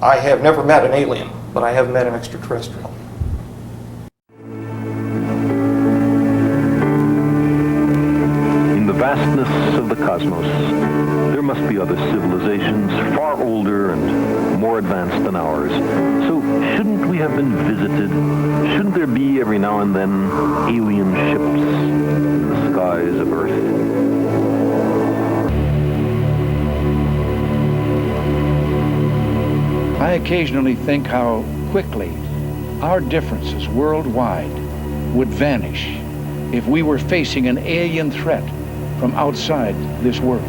I have never met an alien, but I have met an extraterrestrial. In the vastness of the cosmos, there must be other civilizations far older and more advanced than ours. So shouldn't we have been visited? Shouldn't there be every now and then alien ships in the skies of Earth? I occasionally think how quickly our differences worldwide would vanish if we were facing an alien threat from outside this world.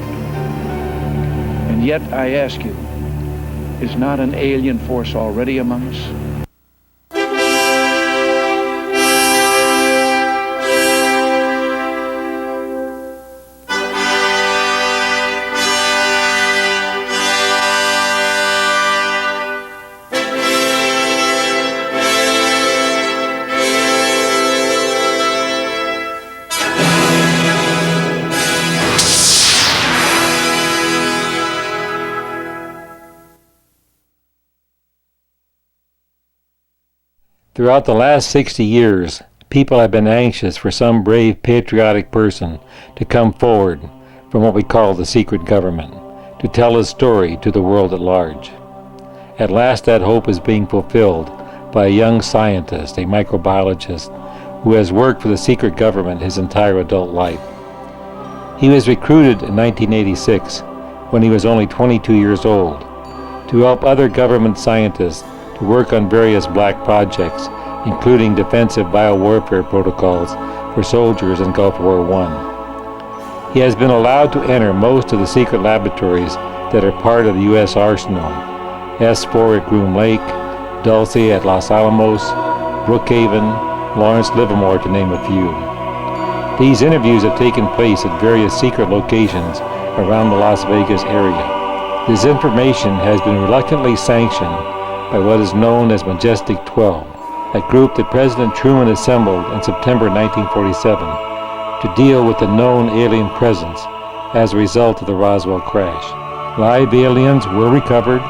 And yet, I ask you, is not an alien force already among us? Throughout the last 60 years, people have been anxious for some brave, patriotic person to come forward from what we call the secret government, to tell his story to the world at large. At last that hope is being fulfilled by a young scientist, a microbiologist, who has worked for the secret government his entire adult life. He was recruited in 1986, when he was only 22 years old, to help other government scientists to work on various black projects, including defensive biowarfare protocols for soldiers in Gulf War I. He has been allowed to enter most of the secret laboratories that are part of the U.S. arsenal: S4 at Groom Lake, Dulce at Los Alamos, Brookhaven, Lawrence Livermore, to name a few. These interviews have taken place at various secret locations around the Las Vegas area. This information has been reluctantly sanctioned by what is known as Majestic 12, a group that President Truman assembled in September 1947 to deal with the known alien presence as a result of the Roswell crash. Live aliens were recovered,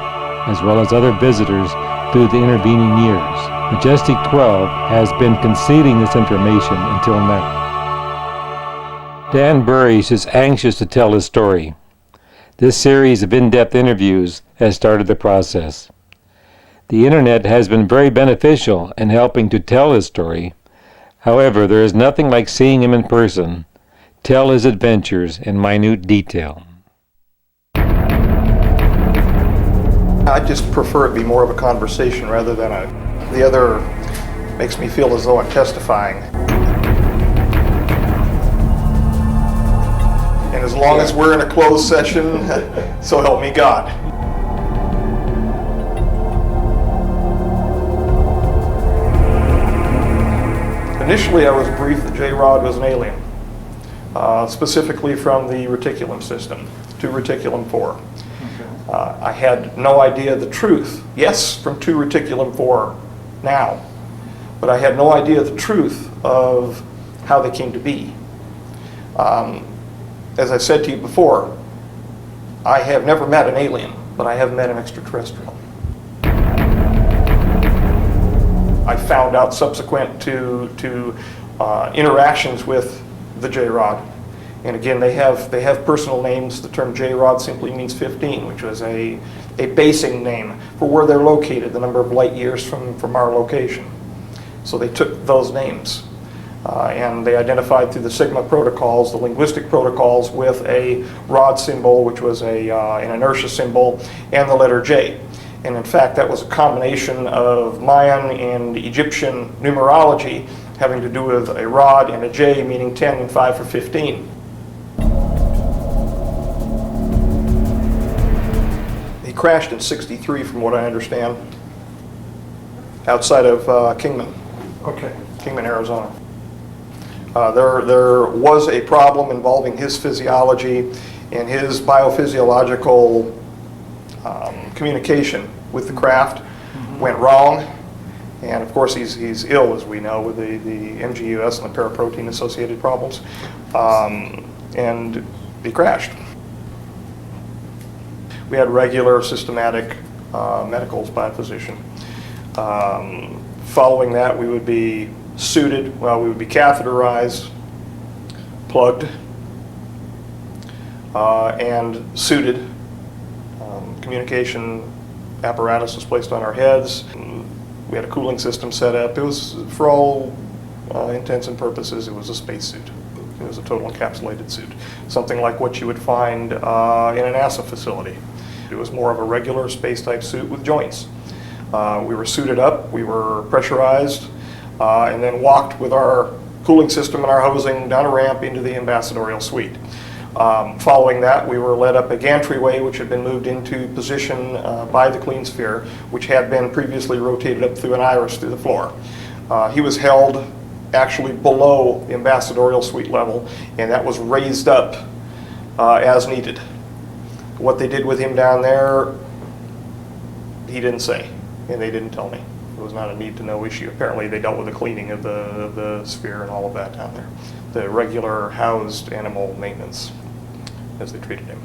as well as other visitors through the intervening years. Majestic 12 has been concealing this information until now. Dan Burisch is anxious to tell his story. This series of in-depth interviews has started the process. The internet has been very beneficial in helping to tell his story. However, there is nothing like seeing him in person, tell his adventures in minute detail. I just prefer it be more of a conversation rather than the other makes me feel as though I'm testifying. And as long as we're in a closed session, so help me God. Initially, I was briefed that JRod was an alien, specifically from the reticulum system, to reticulum 4. Okay. I had no idea the truth. Yes, from 2 reticulum 4 now, but I had no idea the truth of how they came to be. As I said to you before, I have never met an alien, but I have met an extraterrestrial. I found out subsequent to interactions with the JRod. And again, they have personal names. The term JRod simply means 15, which was a basing name for where they're located, the number of light years from our location. So they took those names. And they identified through the Sigma protocols, the linguistic protocols, with a rod symbol, which was an inertia symbol, and the letter J. And in fact, that was a combination of Mayan and Egyptian numerology having to do with a rod and a J, meaning 10 and 5 for 15. He crashed in '63, from what I understand, outside of Kingman. Okay. Kingman, Arizona. There was a problem involving his physiology and his biophysiological communication with the craft went wrong, and of course he's ill, as we know, with the MGUS and the paraprotein associated problems, and he crashed. We had regular systematic medicals by a physician. Following that, we would be suited, well, we would be catheterized, plugged, and suited. Communication apparatus was placed on our heads. We had a cooling system set up. It was, for all intents and purposes, it was a spacesuit. It was a total encapsulated suit, something like what you would find in a NASA facility. It was more of a regular space-type suit with joints. We were suited up, we were pressurized, and then walked with our cooling system and our hosing down a ramp into the ambassadorial suite. Following that, we were led up a gantry-way, which had been moved into position by the clean sphere, which had been previously rotated up through an iris through the floor. He was held actually below the ambassadorial suite level, and that was raised up as needed. What they did with him down there, he didn't say, and they didn't tell me. It was not a need-to-know issue. Apparently, they dealt with the cleaning of the sphere and all of that down there. The regular housed animal maintenance, as they treated him.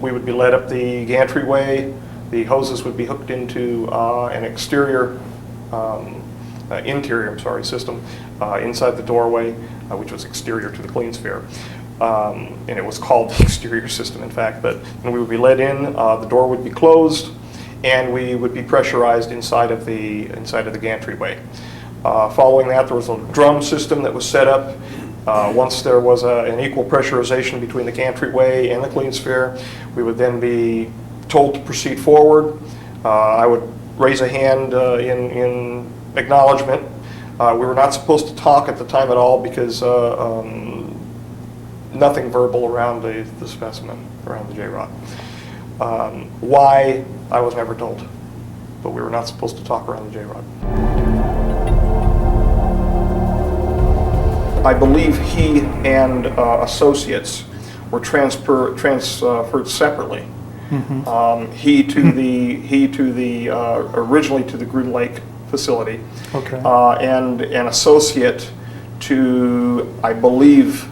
We would be led up the gantry-way. The hoses would be hooked into an exterior, system inside the doorway, which was exterior to the clean sphere. And it was called the exterior system, in fact. But when we would be led in, the door would be closed, and we would be pressurized inside of the gantry-way. Following that, there was a drum system that was set up. Once there was an equal pressurization between the gantry-way and the clean sphere, we would then be told to proceed forward. I would raise a hand in acknowledgement. We were not supposed to talk at the time at all because nothing verbal around the specimen, around the JRod. Why, I was never told, but we were not supposed to talk around the JRod. I believe he and associates were transferred separately. Mm-hmm. He to the originally to the Groom Lake facility, okay. And an associate to, I believe,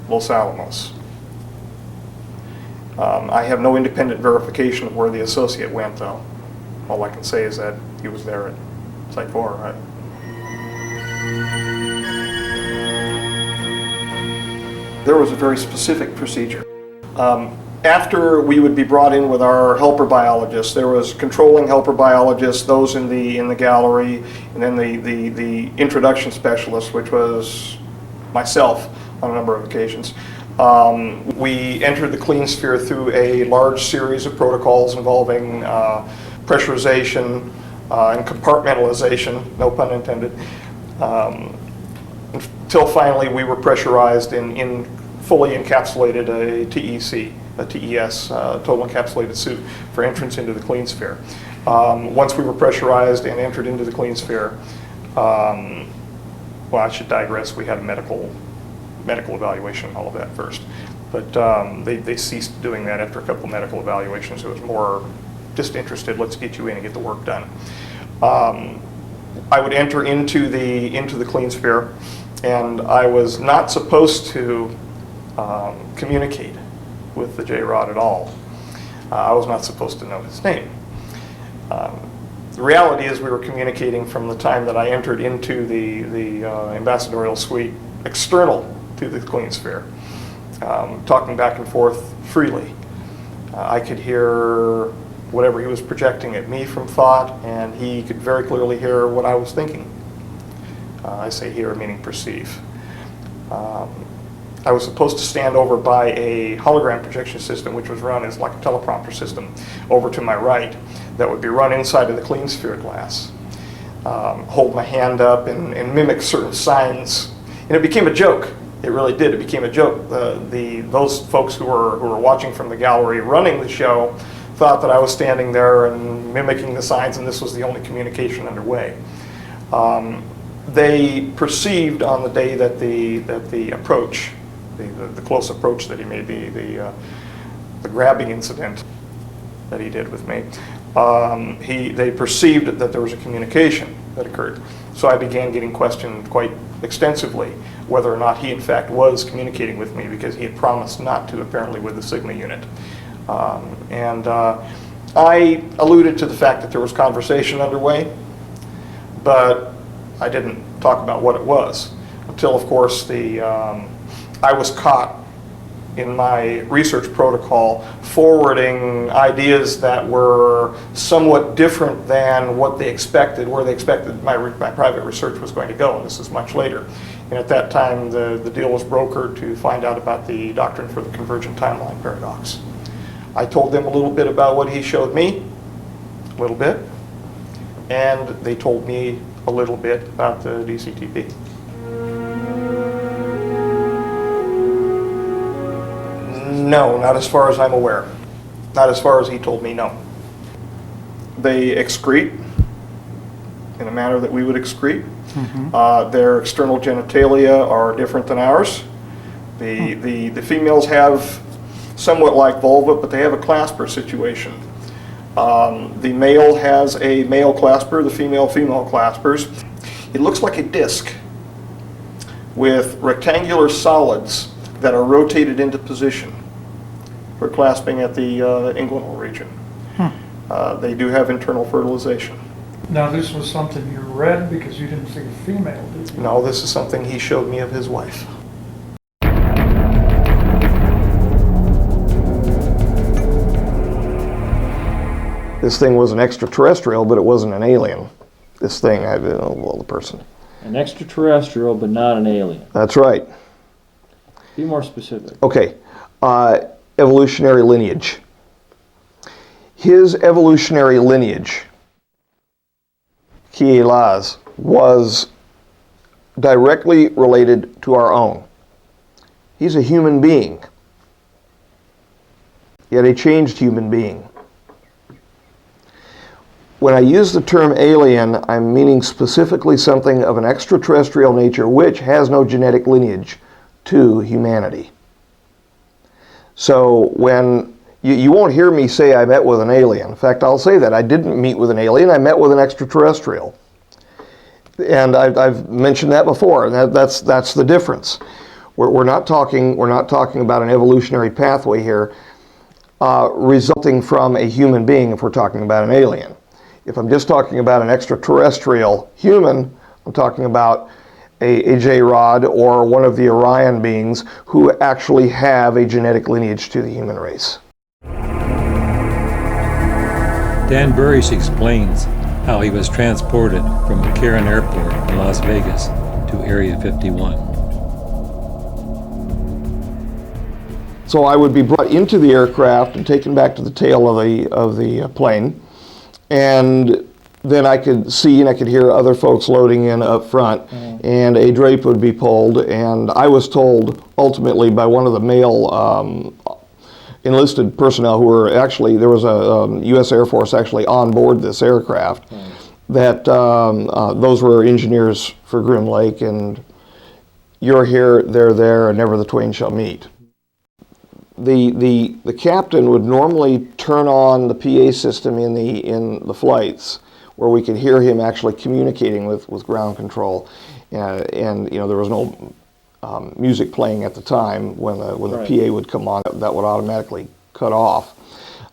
Los Alamos. I have no independent verification of where the associate went, though. All I can say is that he was there at Site 4, right? There was a very specific procedure. After we would be brought in with our helper biologists, there was controlling helper biologists, those in the gallery, and then the introduction specialist, which was myself on a number of occasions. We entered the clean sphere through a large series of protocols involving pressurization and compartmentalization, no pun intended, until finally we were pressurized in fully encapsulated a TEC, a TES, total encapsulated suit for entrance into the clean sphere. Once we were pressurized and entered into the clean sphere, well, I should digress, we had a medical evaluation and all of that first. But they ceased doing that after a couple of medical evaluations. It was more just interested, let's get you in and get the work done. I would enter into the clean sphere, and I was not supposed to communicate with the JRod at all. I was not supposed to know his name. The reality is we were communicating from the time that I entered into the ambassadorial suite external to the clean sphere, talking back and forth freely. I could hear whatever he was projecting at me from thought, and he could very clearly hear what I was thinking. I say hear meaning perceive. I was supposed to stand over by a hologram projection system, which was run as like a teleprompter system, over to my right, that would be run inside of the clean sphere glass. Hold my hand up and mimic certain signs. And it became a joke. It really did. It became a joke. Those folks who were watching from the gallery running the show thought that I was standing there and mimicking the signs, and this was the only communication underway. They perceived on the day that the approach, the close approach that he made, the grabbing incident that he did with me, they perceived that there was a communication that occurred. So I began getting questioned quite extensively whether or not he in fact was communicating with me, because he had promised not to, apparently, with the Sigma unit. I alluded to the fact that there was conversation underway, but I didn't talk about what it was until, of course, I was caught in my research protocol forwarding ideas that were somewhat different than what they expected, where they expected my private research was going to go, and this is much later. And at that time, the deal was brokered to find out about the doctrine for the convergent timeline paradox. I told them a little bit about what he showed me, a little bit, and they told me a little bit about the DCTP. No, not as far as I'm aware. Not as far as he told me, no. They excrete in a manner that we would excrete. Their external genitalia are different than ours. The females have somewhat like vulva, but they have a clasper situation. The male has a male clasper, the female claspers. It looks like a disc with rectangular solids that are rotated into position for clasping at the inguinal region. They do have internal fertilization. Now, this was something you read because you didn't see a female, did you? No, this is something he showed me of his wife. This thing was an extraterrestrial, but it wasn't an alien. This thing, I don't know, well, the person. An extraterrestrial, but not an alien. That's right. Be more specific. Okay, evolutionary lineage. His evolutionary lineage, Laz, was directly related to our own. He's a human being, yet a changed human being. When I use the term alien, I'm meaning specifically something of an extraterrestrial nature which has no genetic lineage to humanity. So when you won't hear me say I met with an alien. In fact, I'll say that I didn't meet with an alien, I met with an extraterrestrial. And I've mentioned that before, and that's the difference. We're not talking about an evolutionary pathway here resulting from a human being if we're talking about an alien. If I'm just talking about an extraterrestrial human, I'm talking about a JRod or one of the Orion beings who actually have a genetic lineage to the human race. Dan Burisch explains how he was transported from McCarran Airport in Las Vegas to Area 51. So I would be brought into the aircraft and taken back to the tail of the plane, and then I could see and I could hear other folks loading in up front, and a drape would be pulled, and I was told ultimately by one of the male enlisted personnel who were actually, there was a U.S. Air Force actually on board this aircraft, that those were engineers for Groom Lake, and you're here, they're there, and never the twain shall meet. The captain would normally turn on the PA system in the flights, where we could hear him actually communicating with ground control, and you know, there was no music playing at the time. When the PA would come on, that would automatically cut off.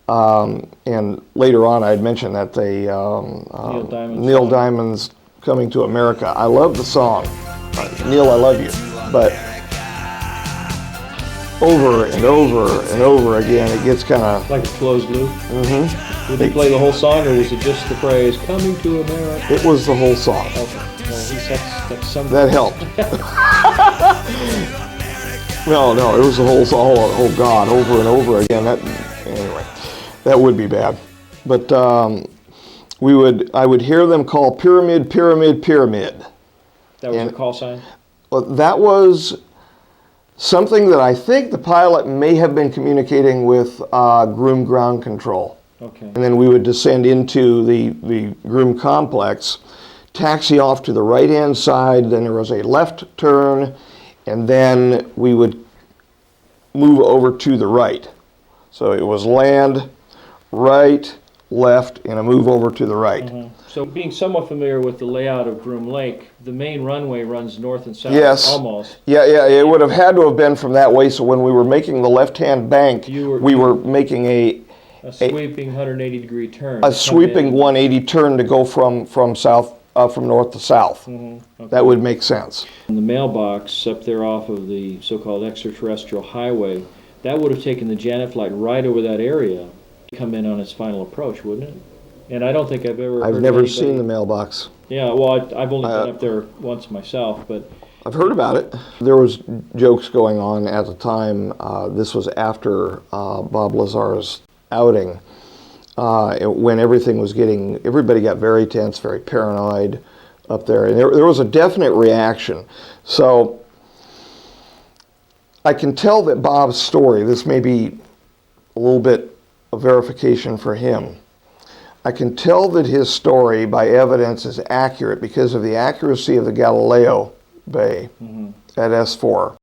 And later on, I had mentioned that Neil Diamond's "Coming to America." I love the song, Neil, I love you, but over and over and over again, it gets kind of like a closed loop. Mm-hmm. Did they play the whole song, or was it just the phrase "Coming to America"? It was the whole song. Okay. Well, at least that's something. That helped. No, it was the whole song. Oh God, over and over again. Anyway, that would be bad. But I would hear them call pyramid, pyramid, pyramid. That was the call sign? Well, that was something that I think the pilot may have been communicating with Groom ground control. Okay. And then we would descend into the Groom complex, taxi off to the right-hand side, then there was a left turn, and then we would move over to the right. So it was land, right, left, and a move over to the right. So being somewhat familiar with the layout of Groom Lake, the main runway runs north and south, Yes. almost. Yeah, it would have had to have been from that way, so when we were making the left-hand bank, we were making A sweeping 180-degree turn. A sweeping 180 turn to go from north to south. Okay. That would make sense. In the mailbox up there off of the so-called extraterrestrial highway, that would have taken the Janet flight right over that area to come in on its final approach, wouldn't it? And I don't think I've ever heard I've never anybody... seen the mailbox. Yeah, well, I've only been up there once myself, but... I've heard about it. There was jokes going on at the time. This was after Bob Lazar's outing, when everybody got very tense, very paranoid up there. And there was a definite reaction. So I can tell that Bob's story, this may be a little bit of verification for him. I can tell that his story by evidence is accurate because of the accuracy of the Galileo Bay at S4.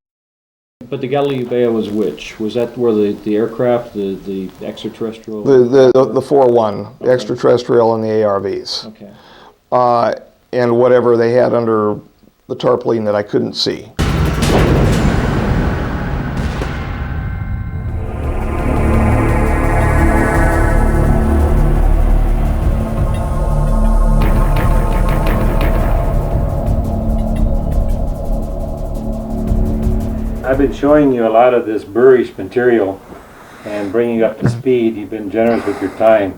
But the Galileo Bay was which? Was that where the aircraft, the extraterrestrial? The 4-1, the extraterrestrial and the ARVs. Okay. And whatever they had under the tarpaulin that I couldn't see. I've been showing you a lot of this Burisch material and bringing you up to speed. You've been generous with your time.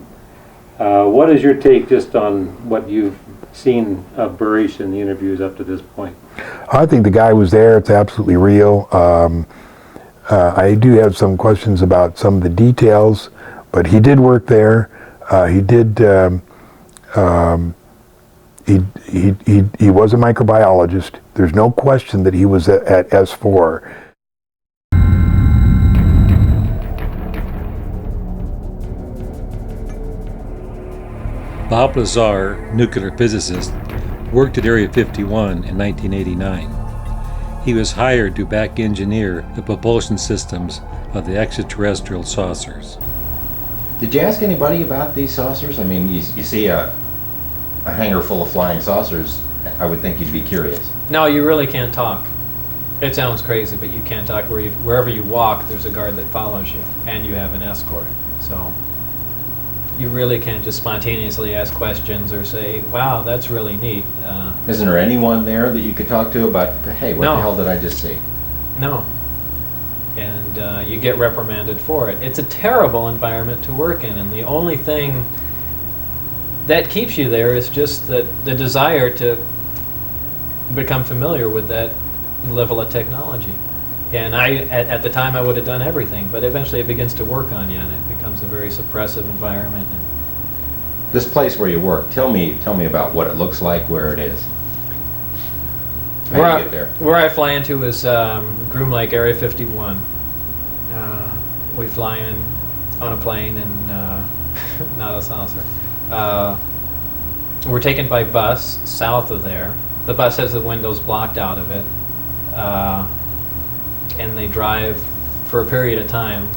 What is your take just on what you've seen of Burisch in the interviews up to this point? I think the guy was there. It's absolutely real. I do have some questions about some of the details, but he did work there. He was a microbiologist. There's no question that he was at S4. Bob Lazar, nuclear physicist, worked at Area 51 in 1989. He was hired to back engineer the propulsion systems of the extraterrestrial saucers. Did you ask anybody about these saucers? I mean, you see a hangar full of flying saucers, I would think you'd be curious. No, you really can't talk. It sounds crazy, but you can't talk. Wherever you walk, there's a guard that follows you, and you have an escort. So you really can't just spontaneously ask questions or say, wow, that's really neat. Isn't there anyone there that you could talk to about, hey, what No. the hell did I just see? No. And you get reprimanded for it. It's a terrible environment to work in, and the only thing that keeps you there is just the desire to become familiar with that level of technology. And at the time I would have done everything, but eventually it begins to work on you, and it becomes a very suppressive environment. This place where you work, tell me about what it looks like, where it is. How do you get there? Where I fly into is Groom Lake, Area 51. We fly in on a plane and not a saucer. We're taken by bus south of there. The bus has the windows blocked out of it. And they drive for a period of time.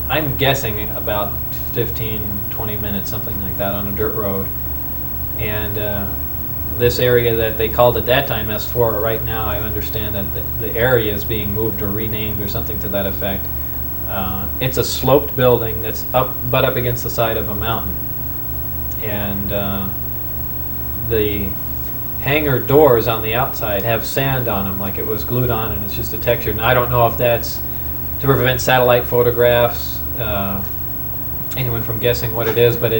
I'm guessing about 15, 20 minutes, something like that, on a dirt road. And this area that they called at that time S4, right now I understand that the area is being moved or renamed or something to that effect. It's a sloped building that's butt up against the side of a mountain. And the hangar doors on the outside have sand on them, like it was glued on, and it's just a texture. And I don't know if that's to prevent satellite photographs, anyone from guessing what it is, but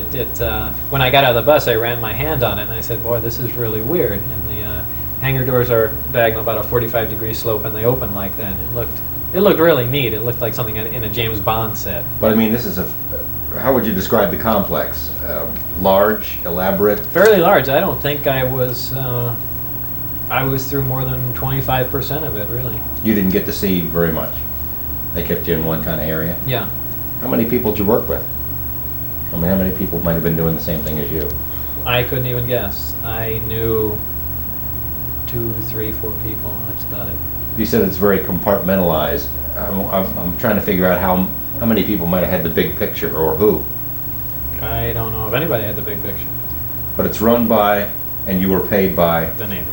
when I got out of the bus, I ran my hand on it, and I said, boy, this is really weird. And the hangar doors are diagonal about a 45-degree slope, and they open like that. And it looked really neat. It looked like something in a James Bond set. But I mean, this is how would you describe the complex? Large, elaborate? Fairly large. I don't think I was through more than 25% of it, really. You didn't get to see very much. They kept you in one kind of area? Yeah. How many people did you work with? I mean, how many people might have been doing the same thing as you? I couldn't even guess. I knew 2, 3, 4 people. That's about it. You said it's very compartmentalized. I'm trying to figure out how many people might have had the big picture, or who. I don't know if anybody had the big picture. But it's run by, and you were paid by, The Navy.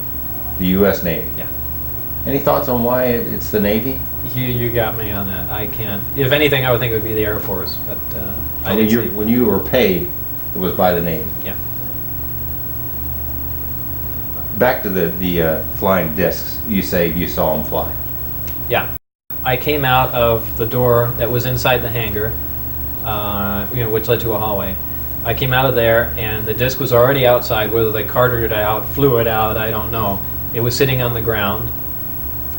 the U.S. Navy. Yeah. Any thoughts on why it's the Navy? You got me on that. I can't. If anything, I would think it would be the Air Force, but I mean, didn't see. when you were paid, it was by the Navy. Yeah. Back to the flying discs. You say you saw them fly. Yeah. I came out of the door that was inside the hangar, which led to a hallway. I came out of there, and the disc was already outside. Whether they carted it out, flew it out, I don't know. It was sitting on the ground,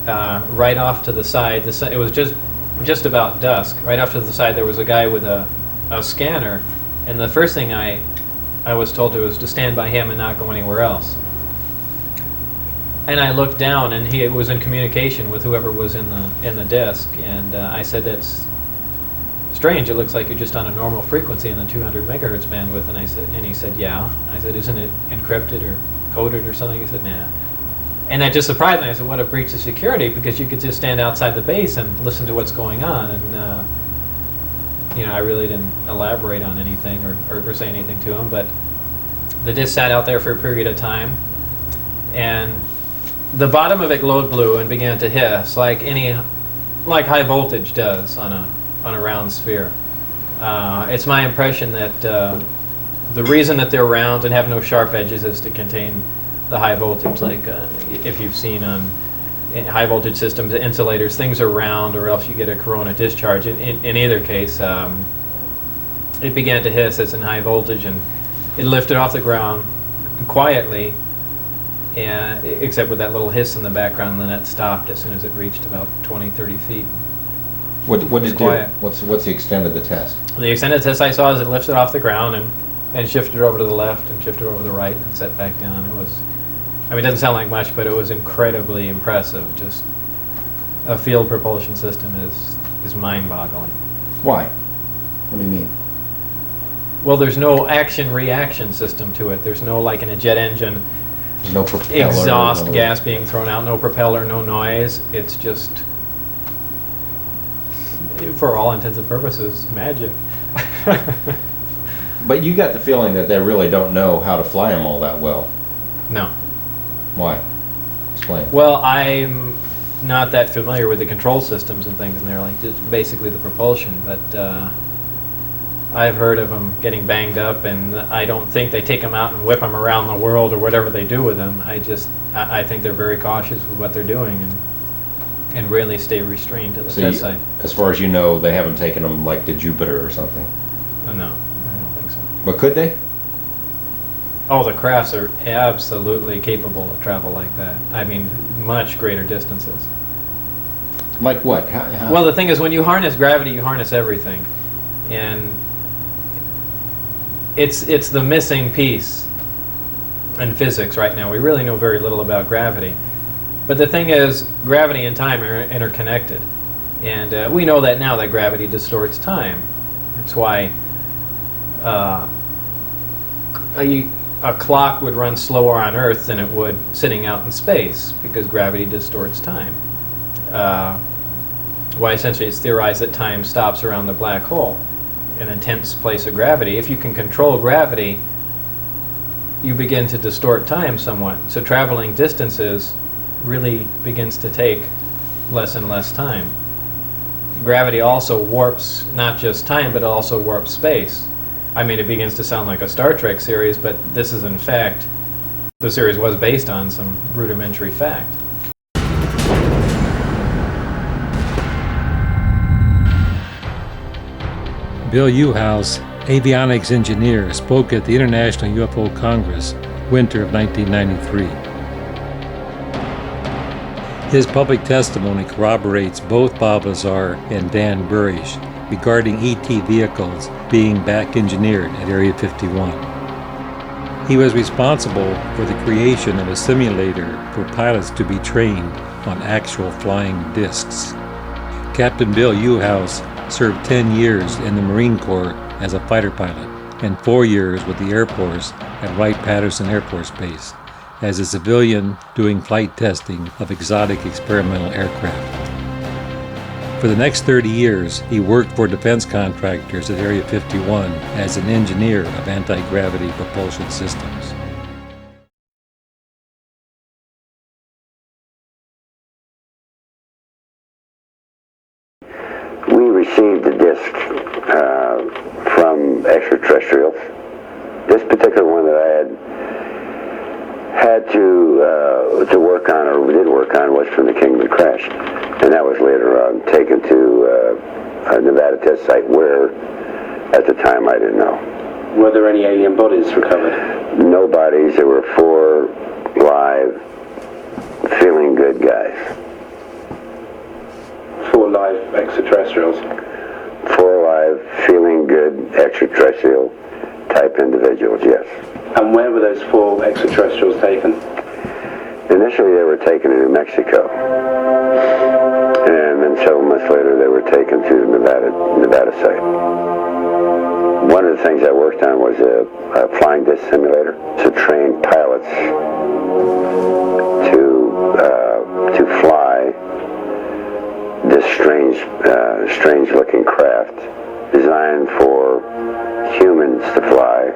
right off to the side. It was just about dusk. Right off to the side, there was a guy with a scanner, and the first thing I was told to was to stand by him and not go anywhere else. And I looked down, and he was in communication with whoever was in the disc, and I said, "That's strange. It looks like you're just on a normal frequency in the 200 megahertz bandwidth." And he said, "Yeah." I said, "Isn't it encrypted or coded or something?" He said, "Nah." And that just surprised me. I said, "What a breach of security!" Because you could just stand outside the base and listen to what's going on, and I really didn't elaborate on anything or say anything to him. But the disc sat out there for a period of time, and the bottom of it glowed blue and began to hiss like high voltage does on a round sphere. It's my impression that the reason that they're round and have no sharp edges is to contain the high voltage. Like if you've seen on high voltage systems, insulators, things are round, or else you get a corona discharge. In either case, it began to hiss as in high voltage, and it lifted off the ground quietly. And except with that little hiss in the background, and then it stopped as soon as it reached about 20, 30 feet. What did it do? Quiet. What's the extent of the test? The extent of the test I saw is it lifted off the ground and shifted over to the left and shifted over to the right and set back down. It doesn't sound like much, but it was incredibly impressive. Just a field propulsion system is mind-boggling. Why? What do you mean? Well, there's no action-reaction system to it. There's no, like in a jet engine, There's no propeller. exhaust gas being thrown out, no propeller, no noise. It's just, for all intents and purposes, magic. But you got the feeling that they really don't know how to fly them all that well. No. Why? Explain. Well, I'm not that familiar with the control systems and things in there, like just basically the propulsion, but I've heard of them getting banged up, and I don't think they take them out and whip them around the world or whatever they do with them. I think they're very cautious with what they're doing and really stay restrained to the test site. As far as you know, they haven't taken them like to Jupiter or something. No, I don't think so. But could they? Oh, the crafts are absolutely capable of travel like that. I mean, much greater distances. Like what? How? Well, the thing is, when you harness gravity, you harness everything. And it's the missing piece in physics right now. We really know very little about gravity. But the thing is, gravity and time are interconnected. And we know that now, that gravity distorts time. That's why a clock would run slower on Earth than it would sitting out in space, because gravity distorts time. Why essentially it's theorized that time stops around the black hole, an intense place of gravity. If you can control gravity, you begin to distort time somewhat. So traveling distances really begins to take less and less time. Gravity also warps not just time, but it also warps space. I mean, it begins to sound like a Star Trek series, but this is in fact, the series was based on some rudimentary fact. Bill Uhouse, avionics engineer, spoke at the International UFO Congress, winter of 1993. His public testimony corroborates both Bob Lazar and Dan Burisch regarding ET vehicles being back engineered at Area 51. He was responsible for the creation of a simulator for pilots to be trained on actual flying discs. Captain Bill Uhouse served 10 years in the Marine Corps as a fighter pilot and 4 years with the Air Force at Wright-Patterson Air Force Base as a civilian doing flight testing of exotic experimental aircraft. For the next 30 years, he worked for defense contractors at Area 51 as an engineer of anti-gravity propulsion systems. This particular one that I had to work on, or did work on, was from the Kingman crash, and that was later on taken to a Nevada test site where, at the time, I didn't know. Were there any alien bodies recovered? No bodies. There were 4 live, feeling good guys. 4 live extraterrestrials? 4 live, feeling good extraterrestrial type individuals, yes. And where were those 4 extraterrestrials taken? Initially they were taken to New Mexico, and then several months later they were taken to the Nevada site. One of the things I worked on was a flying disc simulator to train pilots to fly this strange looking craft designed for humans to fly,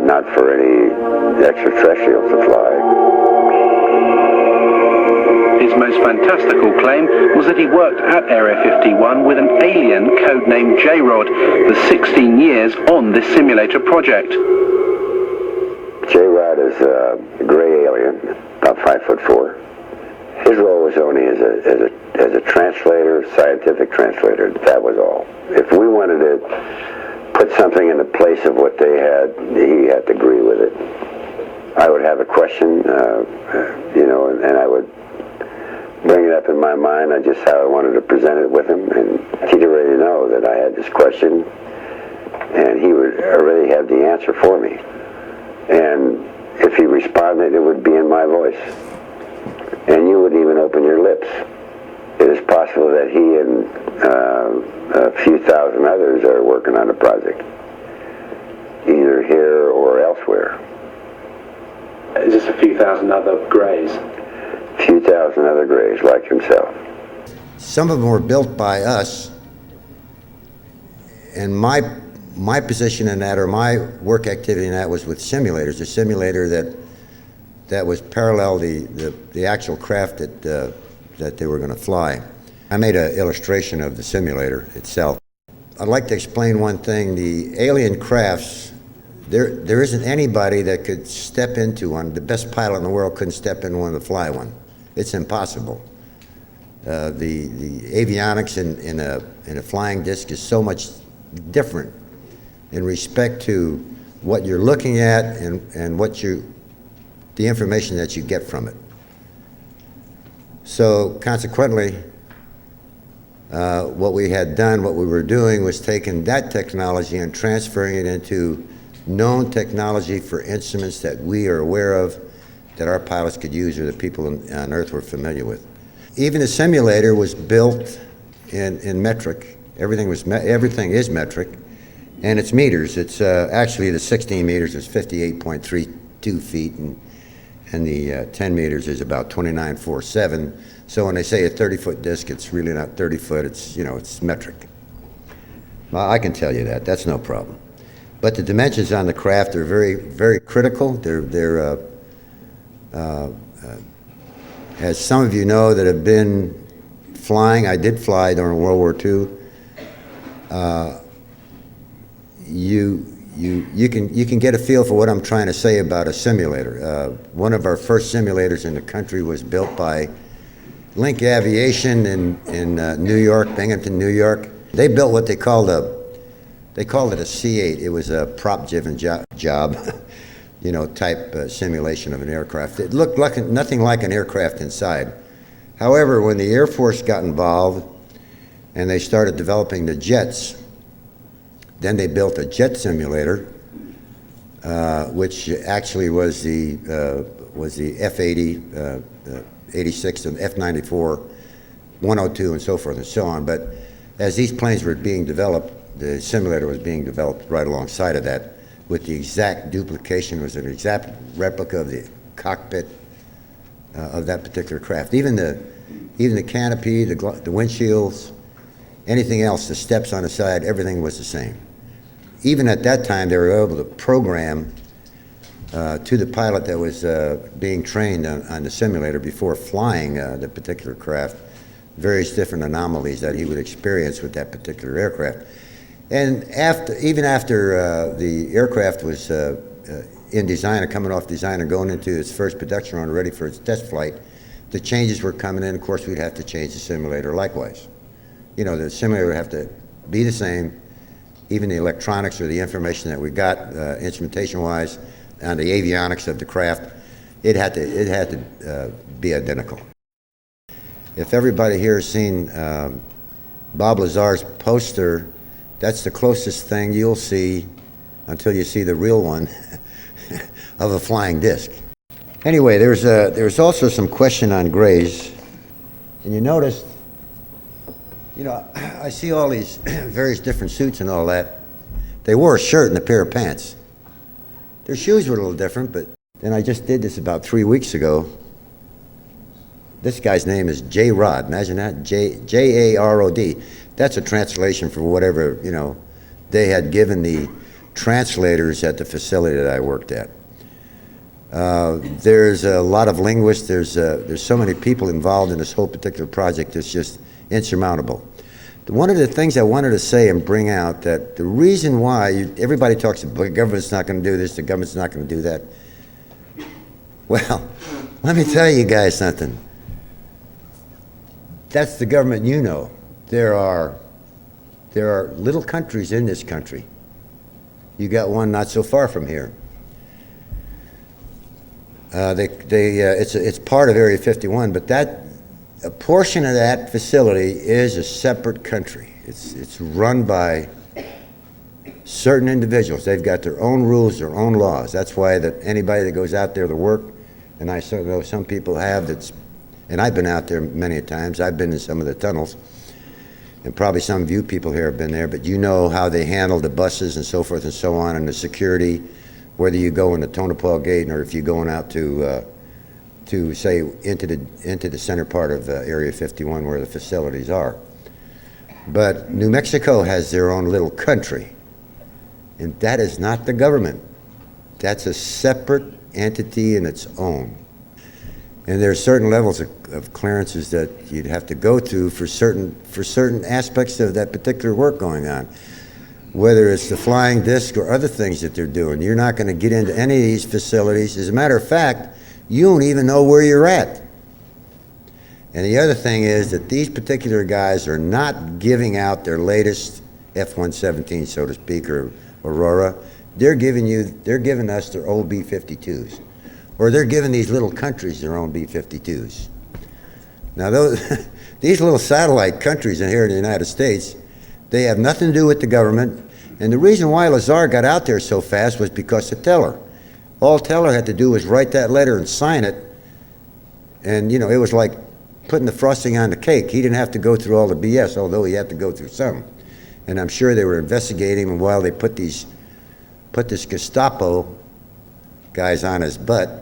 not for any extraterrestrials to fly. His most fantastical claim was that he worked at Area 51 with an alien codenamed JRod for 16 years on this simulator project. JRod is a gray alien, about 5'4". His role was only as a translator, scientific translator. That was all. If we wanted to put something in the place of what they had, he had to agree with it. I would have a question, and I would bring it up in my mind, just how I wanted to present it with him, and he'd already know that I had this question, and he would already have the answer for me. And if he responded, it would be in my voice. And you wouldn't even open your lips. It is possible that he and a few thousand others are working on a project, either here or elsewhere. Is this a few thousand other greys? A few thousand other greys like himself. Some of them were built by us, and my position in that, or my work activity in that, was with simulators. A simulator that was parallel the actual craft that they were going to fly. I made an illustration of the simulator itself. I'd like to explain one thing. The alien crafts, there isn't anybody that could step into one. The best pilot in the world couldn't step in one to fly one. It's impossible. The avionics in a flying disc is so much different in respect to what you're looking at and the information that you get from it. So consequently, what we were doing was taking that technology and transferring it into known technology for instruments that we are aware of, that our pilots could use, or the people on Earth were familiar with. Even the simulator was built in metric. Everything is metric, and it's meters. It's actually the 16 meters is 58.32 feet, and the 10 meters is about 29.47. So when they say a 30-foot disc, it's really not 30 foot. It's metric. Well, I can tell you that. That's no problem. But the dimensions on the craft are very, very critical. They're as some of you know that have been flying, I did fly during World War II. You can get a feel for what I'm trying to say about a simulator. One of our first simulators in the country was built by Link Aviation in New York, Binghamton, New York. They built what they called it a C8. It was a prop-driven job, type simulation of an aircraft. It looked like nothing like an aircraft inside. However, when the Air Force got involved and they started developing the jets, then they built a jet simulator, which actually was the F-80, 86, and F-94, 102, and so forth and so on. But as these planes were being developed, the simulator was being developed right alongside of that, with the exact duplication. It was an exact replica of the cockpit of that particular craft. Even the canopy, the windshields, anything else, the steps on the side, everything was the same. Even at that time, they were able to program to the pilot that was being trained on the simulator before flying the particular craft, various different anomalies that he would experience with that particular aircraft. And even after the aircraft was in design, or coming off design, and going into its first production run, ready for its test flight, the changes were coming in. Of course, we'd have to change the simulator likewise. You know, the simulator would have to be the same. Even the electronics or the information that we got, instrumentation-wise, and the avionics of the craft, it had to be identical. If everybody here has seen Bob Lazar's poster, that's the closest thing you'll see until you see the real one of a flying disc. Anyway, there's also some question on grays, and you noticed, you know, I see all these various different suits and all that. They wore a shirt and a pair of pants. Their shoes were a little different, but then I just did this about 3 weeks ago. This guy's name is JRod. Imagine that, J-A-R-O-D. That's a translation for whatever, you know, they had given the translators at the facility that I worked at. There's a lot of linguists. There's so many people involved in this whole particular project. It's just insurmountable. One of the things I wanted to say and bring out, that the reason why everybody talks about the government's not going to do this, the government's not going to do that. Well, let me tell you guys something. That's the government you know. There are little countries in this country. You got one not so far from here. It's part of Area 51, but a portion of that facility is a separate country. It's run by certain individuals. They've got their own rules, their own laws. That's why that anybody that goes out there to work, and I know some people have, and I've been out there many a times. I've been in some of the tunnels, and probably some of you people here have been there, but you know how they handle the buses and so forth and so on, and the security, whether you go in the Tonopah Gate or if you're going out to say into the center part of Area 51 where the facilities are. But New Mexico has their own little country, and that is not the government. That's a separate entity in its own. And there are certain levels of clearances that you'd have to go through for certain aspects of that particular work going on. Whether it's the flying disc or other things that they're doing, you're not going to get into any of these facilities. As a matter of fact, you don't even know where you're at. And the other thing is that these particular guys are not giving out their latest F-117, so to speak, or Aurora. They're giving us their old B-52s. Or they're giving these little countries their own B-52s. Now, these little satellite countries in here in the United States, they have nothing to do with the government. And the reason why Lazar got out there so fast was because of Teller. All Teller had to do was write that letter and sign it. And, you know, it was like putting the frosting on the cake. He didn't have to go through all the BS, although he had to go through some. And I'm sure they were investigating him while they put this Gestapo guys on his butt.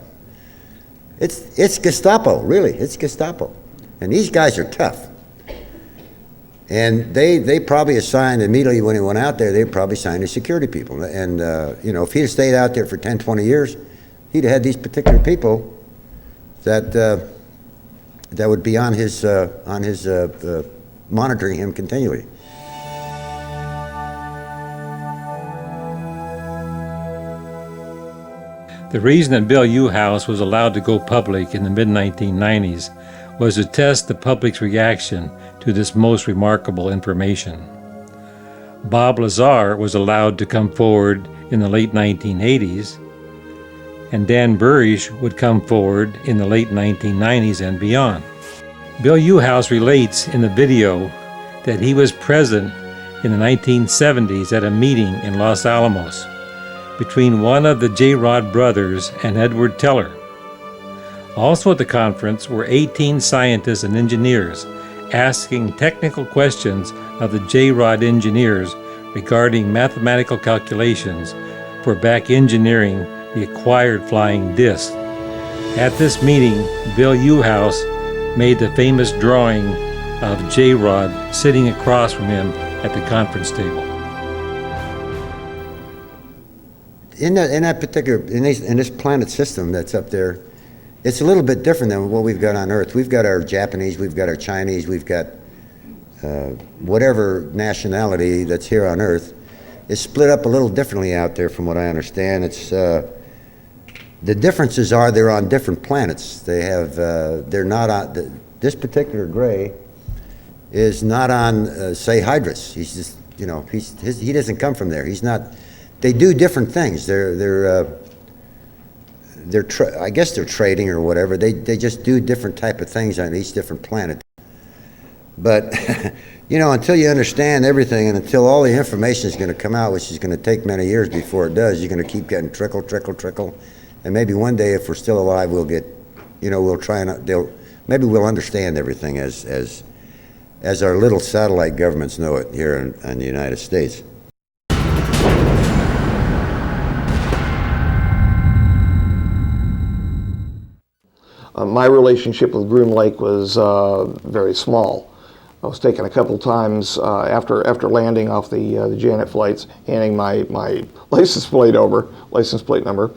It's Gestapo, really. It's Gestapo. And these guys are tough. And they probably assigned, immediately when he went out there, they probably assigned his security people. And, you know, if he'd have stayed out there for 10, 20 years, he'd have had these particular people that would be on his monitoring him continually. The reason that Bill Uhouse was allowed to go public in the mid-1990s was to test the public's reaction to this most remarkable information. Bob Lazar was allowed to come forward in the late 1980s, and Dan Burisch would come forward in the late 1990s and beyond. Bill Uhouse relates in the video that he was present in the 1970s at a meeting in Los Alamos between one of the JRod brothers and Edward Teller. Also at the conference were 18 scientists and engineers asking technical questions of the JRod engineers regarding mathematical calculations for back engineering the acquired flying disc. At this meeting, Bill Uhouse made the famous drawing of JRod sitting across from him at the conference table. In this planet system that's up there, it's a little bit different than what we've got on Earth. We've got our Japanese, we've got our Chinese, we've got whatever nationality that's here on Earth is split up a little differently out there from what I understand. It's the differences are they're on different planets. They have, they're not on, this particular gray is not on, say, Hydrus. He's just, you know, he doesn't come from there. He's not, they do different things. I guess they're trading or whatever. They just do different type of things on each different planet. But, you know, until you understand everything and until all the information is going to come out, which is going to take many years before it does, you're going to keep getting trickle, trickle, trickle. And maybe one day, if we're still alive, we'll get, you know, we'll try and, maybe we'll understand everything as our little satellite governments know it here in the United States. My relationship with Groom Lake was very small. I was taken a couple times after landing off the Janet flights, handing my license plate number,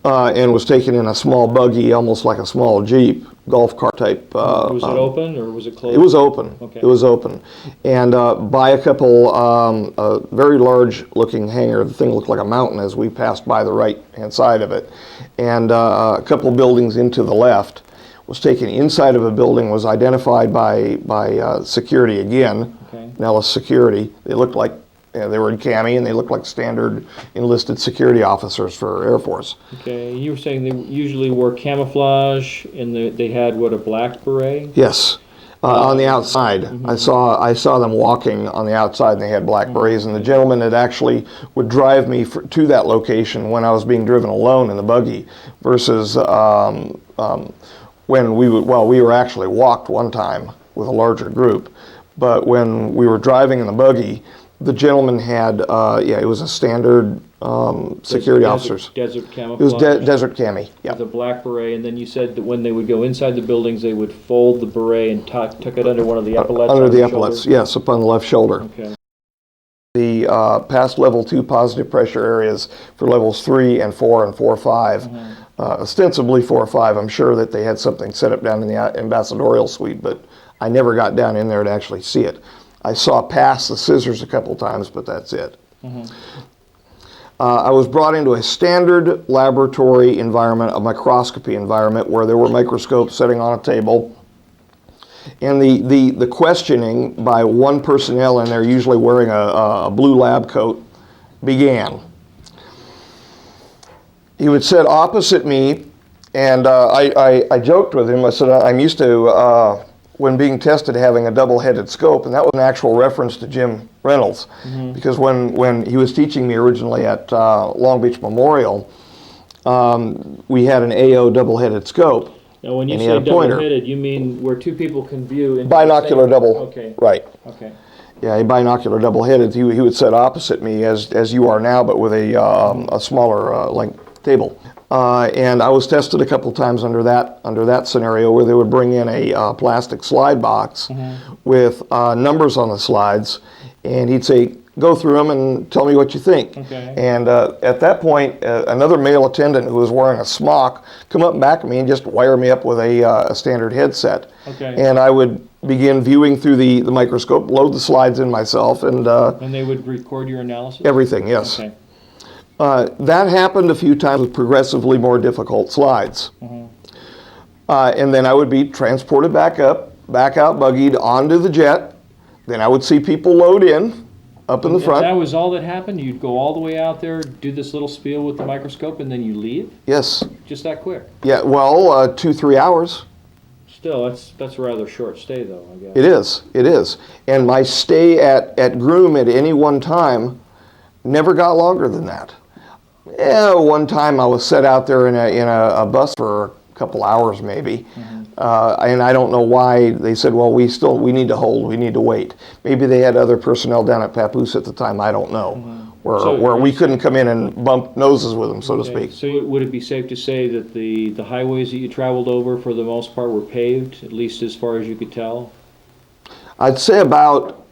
and was taken in a small buggy, almost like a small Jeep, golf cart type. Was it open or was it closed? It was open. Okay. It was open. And by a couple, a very large looking hangar, the thing looked like a mountain as we passed by the right hand side of it. And a couple buildings into the left, was taken inside of a building, was identified by security again, Okay. Nellis Security. They looked like, they were in cami and they looked like standard enlisted security officers for Air Force. Okay, you were saying they usually wore camouflage and they had, what, a black beret? Yes, on the outside. Mm-hmm. I saw them walking on the outside and they had black berets, and the gentleman that actually would drive me to that location when I was being driven alone in the buggy versus when we were actually walked one time with a larger group, but when we were driving in the buggy, the gentleman had, it was a standard security officers. Desert camouflage? It was desert cami, yeah. With a black beret, and then you said that when they would go inside the buildings, they would fold the beret and tuck it under one of the epaulets? Under the epaulets, yes, up on the left shoulder. Okay. The past level 2 positive pressure areas for levels 3 and 4 and 4-5. Ostensibly 4-5, I'm sure that they had something set up down in the ambassadorial suite, but I never got down in there to actually see it. I saw past the scissors a couple times, but that's it. I was brought into a standard laboratory environment, a microscopy environment, where there were microscopes sitting on a table. And the questioning by one personnel in there, usually wearing a blue lab coat, began. He would sit opposite me, and I joked with him. I said, I'm used to, when being tested, having a double-headed scope, and that was an actual reference to Jim Reynolds. Because when he was teaching me originally at Long Beach Memorial, we had an AO double-headed scope. Now, when you say double-headed, you mean where two people can view into binocular double. Okay. Right. Okay. Yeah, a binocular double-headed. He would sit opposite me as you are now, but with a smaller length table. And I was tested a couple times under that scenario, where they would bring in a plastic slide box with numbers on the slides, and he'd say, go through them and tell me what you think. Okay. And at that point, another male attendant who was wearing a smock come up back at me and just wire me up with a standard headset. Okay. And I would begin viewing through the microscope, load the slides in myself, and they would record your analysis? Everything, yes. Okay. That happened a few times with progressively more difficult slides. And then I would be transported back out buggied onto the jet. Then I would see people load in up in the front. That was all that happened? You'd go all the way out there, do this little spiel with the microscope, and then you leave? Yes. Just that quick? Yeah, well, 2-3 hours. Still, that's a rather short stay, though, I guess. It is. And my stay at Groom at any one time never got longer than that. Yeah, one time I was set out there in a bus for a couple hours maybe, and I don't know why they said, well, we need to hold, we need to wait. Maybe they had other personnel down at Papoose at the time, I don't know, where we couldn't come in and bump noses with them, so to speak. So would it be safe to say that the highways that you traveled over for the most part were paved, at least as far as you could tell? I'd say about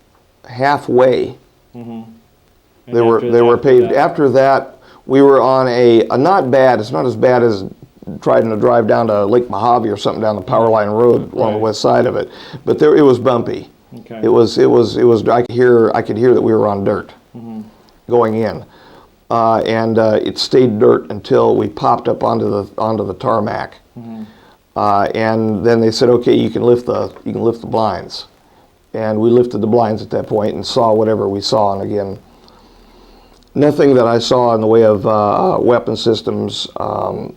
halfway. They were paved. After that, we were on it's not as bad as trying to drive down to Lake Mojave or something down the Power Line Road along the west side of it, but it was bumpy. Okay. It was. I could hear that we were on dirt going in, and it stayed dirt until we popped up onto the tarmac, and then they said, okay, you can lift the blinds, and we lifted the blinds at that point and saw whatever we saw, and again, nothing that I saw in the way of weapon systems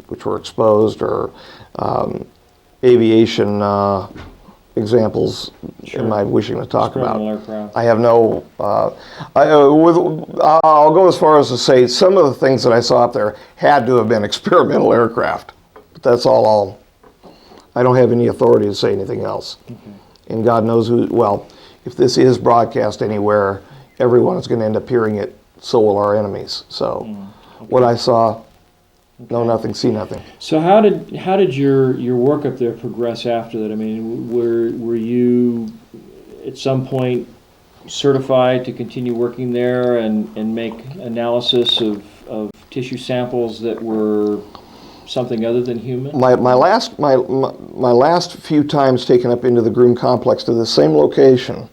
which were exposed or aviation examples am I wishing to talk about. Aircraft. I have no. I'll go as far as to say some of the things that I saw up there had to have been experimental aircraft. But that's all. I don't have any authority to say anything else. And God knows who. Well, if this is broadcast anywhere, everyone is going to end up hearing it. So will our enemies. So, what I saw. Know nothing, see nothing. So how did your work up there progress after that? I mean, were you at some point certified to continue working there and make analysis of tissue samples that were something other than human? My last few times taken up into the Groom complex to the same location,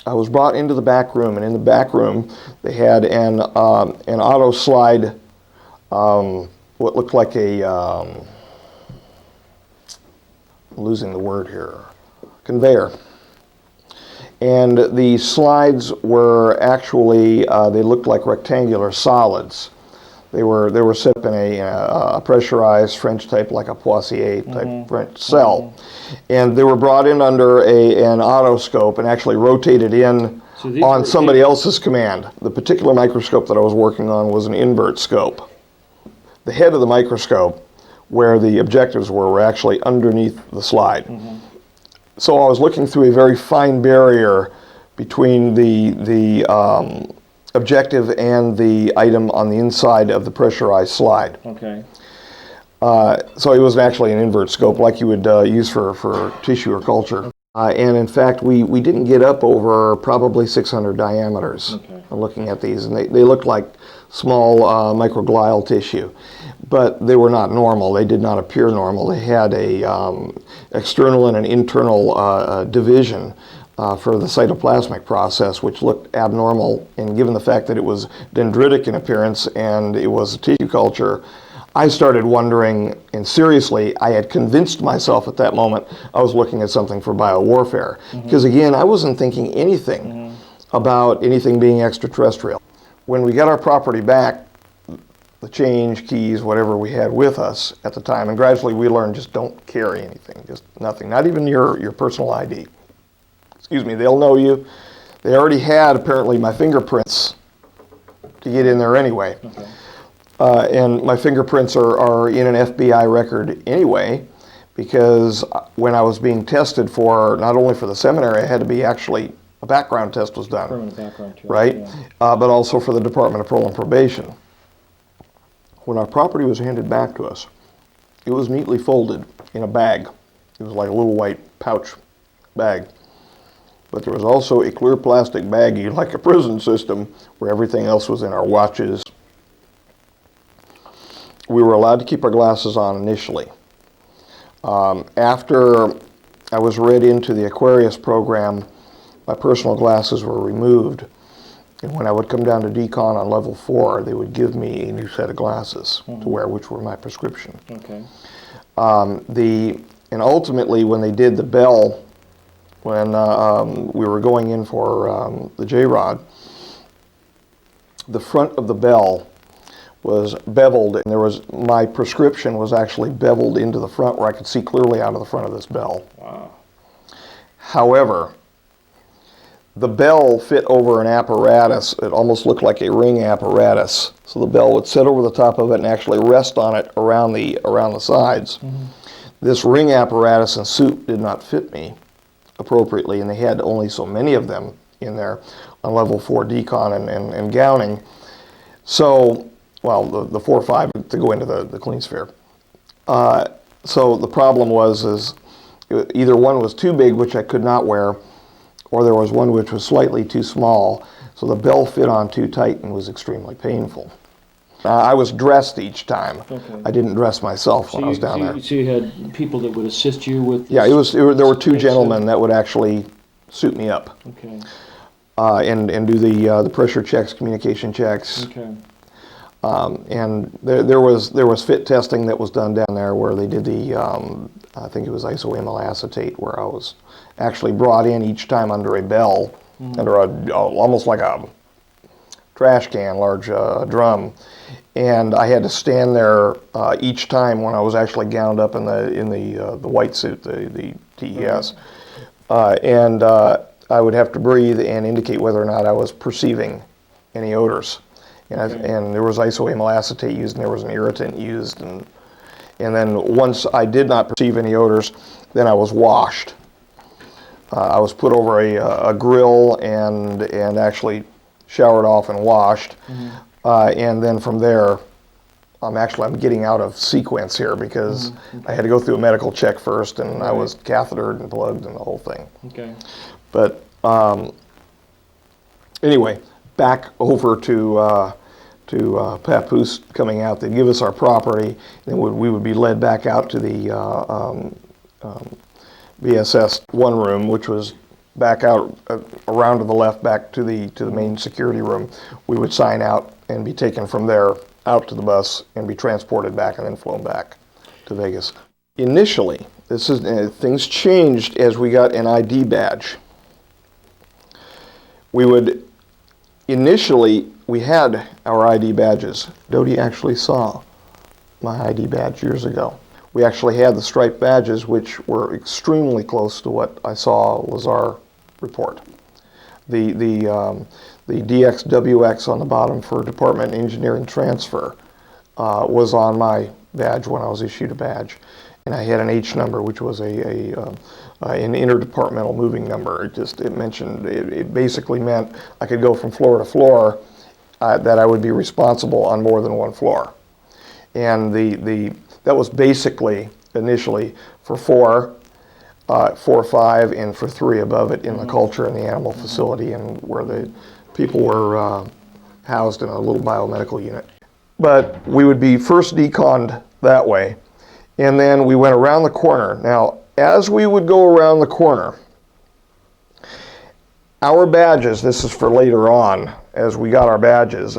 I was brought into the back room, and in the back room they had an auto slide. What looked like I'm losing the word here, conveyor. And the slides were actually, they looked like rectangular solids. They were set up in a pressurized French type, like a Poissier type French cell. And they were brought in under an otoscope and actually rotated in on somebody else's command. The particular microscope that I was working on was an invert scope. The head of the microscope, where the objectives were actually underneath the slide. So I was looking through a very fine barrier between the objective and the item on the inside of the pressurized slide. Okay. So it was actually an invert scope like you would use for tissue or culture. And in fact, we didn't get up over probably 600 diameters looking at these, and they looked like small microglial tissue, but they were not normal. They did not appear normal. They had a external and an internal division for the cytoplasmic process, which looked abnormal, and given the fact that it was dendritic in appearance and it was a tissue culture, I started wondering, and seriously, I had convinced myself at that moment I was looking at something for biowarfare. Because again, I wasn't thinking anything about anything being extraterrestrial. When we got our property back, the change, keys, whatever we had with us at the time, and gradually we learned just don't carry anything, just nothing, not even your personal ID. Excuse me, they'll know you. They already had apparently my fingerprints to get in there anyway. And my fingerprints are in an FBI record anyway, because when I was being tested for, not only for the seminary, I had to be actually, a background test was done. Permanent background check, right? But also for the Department of Parole and Probation. When our property was handed back to us, it was neatly folded in a bag. It was like a little white pouch bag. But there was also a clear plastic baggie, like a prison system, where everything else was in our watches. We were allowed to keep our glasses on initially. After I was read into the Aquarius program, my personal glasses were removed. And when I would come down to decon on level 4, they would give me a new set of glasses to wear, which were my prescription. Okay. And ultimately, when they did the bell, when we were going in for the JRod, the front of the bell was beveled, and my prescription was actually beveled into the front where I could see clearly out of the front of this bell. Wow. However, the bell fit over an apparatus. It almost looked like a ring apparatus. So the bell would sit over the top of it and actually rest on it around the sides. This ring apparatus and suit did not fit me appropriately, and they had only so many of them in there on level 4 decon and gowning. So, well, the 4 or 5 to go into the clean sphere. So the problem was either one was too big, which I could not wear, or there was one which was slightly too small, so the bell fit on too tight and was extremely painful. I was dressed each time. Okay. I didn't dress myself when I was down there. So you had people that would assist you with this? Yeah, there were 2 gentlemen that would actually suit me up. Okay. And do the pressure checks, communication checks. Okay. And there was fit testing that was done down there where they did the I think it was isoamyl acetate, where I was actually brought in each time under a bell, under almost like a trash can, large drum, and I had to stand there each time when I was actually gowned up in the white suit, the TES, and I would have to breathe and indicate whether or not I was perceiving any odors. And there was isoamyl acetate used, and there was an irritant used, and then once I did not perceive any odors, then I was washed. I was put over a grill and actually showered off and washed, and then from there, I'm getting out of sequence here because I had to go through a medical check first, and I was cathetered and plugged and the whole thing. Okay. But anyway, back over to Papoose coming out. They'd give us our property, and we would be led back out to the BSS 1 room, which was back out around to the left, back to the main security room. We would sign out and be taken from there out to the bus and be transported back and then flown back to Vegas. Initially, things changed as we got an ID badge. Initially, we had our ID badges. Dodie actually saw my ID badge years ago. We actually had the striped badges, which were extremely close to what I saw Lazar report. The DXWX on the bottom for Department Engineering Transfer was on my badge when I was issued a badge. And I had an H number, which was an interdepartmental moving number. It basically meant I could go from floor to floor, that I would be responsible on more than one floor. And that was basically initially for 4, 5, and for 3 above it in the culture and the animal facility, and where the people were housed in a little biomedical unit. But we would be first deconned that way, and then we went around the corner. Now, as we would go around the corner, our badges, this is for later on, as we got our badges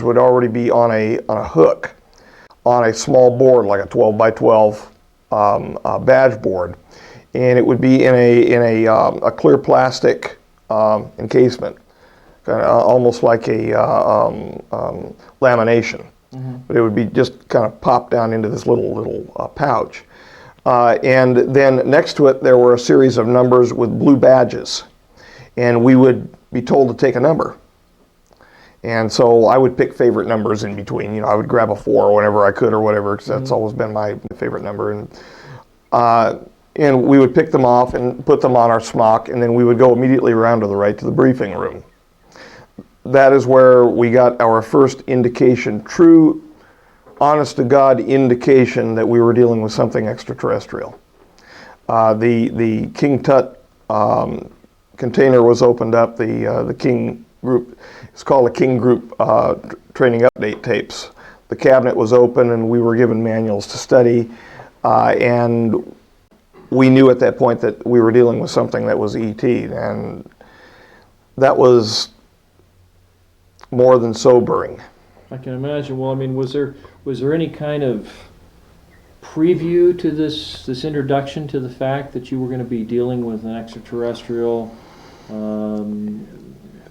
would already be on a hook, on a small board, like a 12 by 12 badge board, and it would be in a clear plastic encasement, kind of almost like a lamination. But it would be just kind of popped down into this little pouch. And then next to it, there were a series of numbers with blue badges. And we would be told to take a number. And so I would pick favorite numbers in between. I would grab a 4 whenever I could or whatever, because that's always been my favorite number. And we would pick them off and put them on our smock, and then we would go immediately around to the right to the briefing room. That is where we got our first indication, true, honest-to-God indication that we were dealing with something extraterrestrial. The King Tut container was opened up, the King Group, it's called the King Group training update tapes. The cabinet was open and we were given manuals to study, and we knew at that point that we were dealing with something that was ET, and that was more than sobering. I can imagine. Well, I mean, was there any kind of preview to this introduction to the fact that you were going to be dealing with an extraterrestrial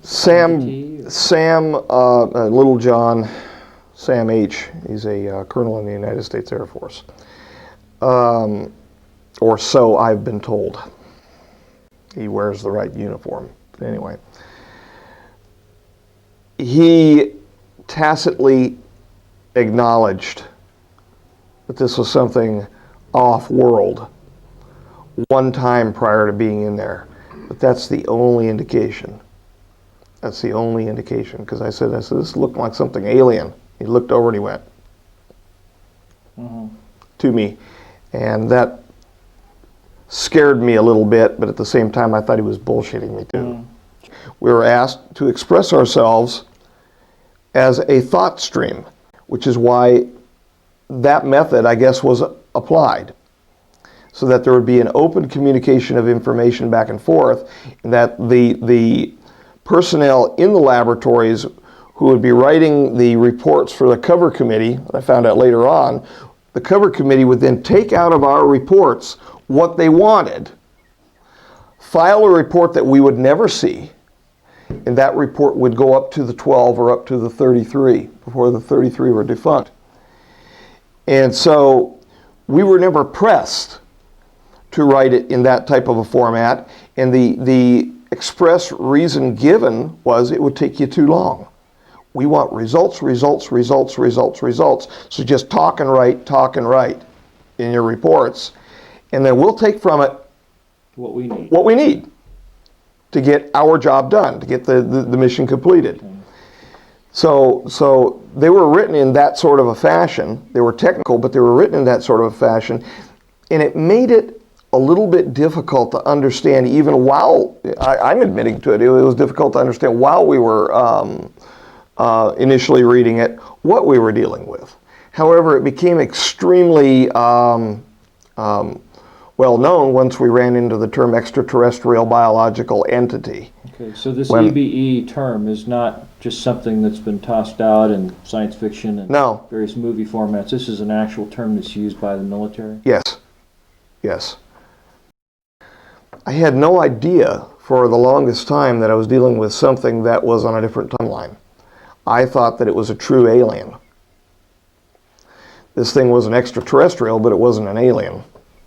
Sam, entity, Little John, Sam H. He's a colonel in the United States Air Force, or so I've been told. He wears the right uniform. But anyway, he tacitly acknowledged that this was something off-world one time prior to being in there. But that's the only indication. That's the only indication. Because I said, this looked like something alien. He looked over and he went to me. And that scared me a little bit, but at the same time I thought he was bullshitting me too. We were asked to express ourselves as a thought stream, which is why that method, I guess, was applied. so that there would be an open communication of information back and forth, and that the personnel in the laboratories who would be writing the reports for the cover committee, I found out later on, the cover committee would then take out of our reports what they wanted, file a report that we would never see, and that report would go up to the 12 or up to the 33 before the 33 were defunct. And so we were never pressed to write it in that type of a format, and the express reason given was it would take you too long. We want results, results, results, results, results. So just talk and write in your reports, and then we'll take from it What we need. what we need to get our job done, to get the mission completed. Okay. So they were written in that sort of a fashion. They were technical, but they were written in that sort of a fashion, and it made it a little bit difficult to understand, even while, I'm admitting to it, it was difficult to understand while we were initially reading it, what we were dealing with. However, it became extremely well known once we ran into the term extraterrestrial biological entity. Okay, so this EBE term is not just something that's been tossed out in science fiction and No. various movie formats. This is an actual term that's used by the military? Yes, yes. I had no idea for the longest time that I was dealing with something that was on a different timeline. I thought that it was a true alien. This thing was an extraterrestrial, but it wasn't an alien.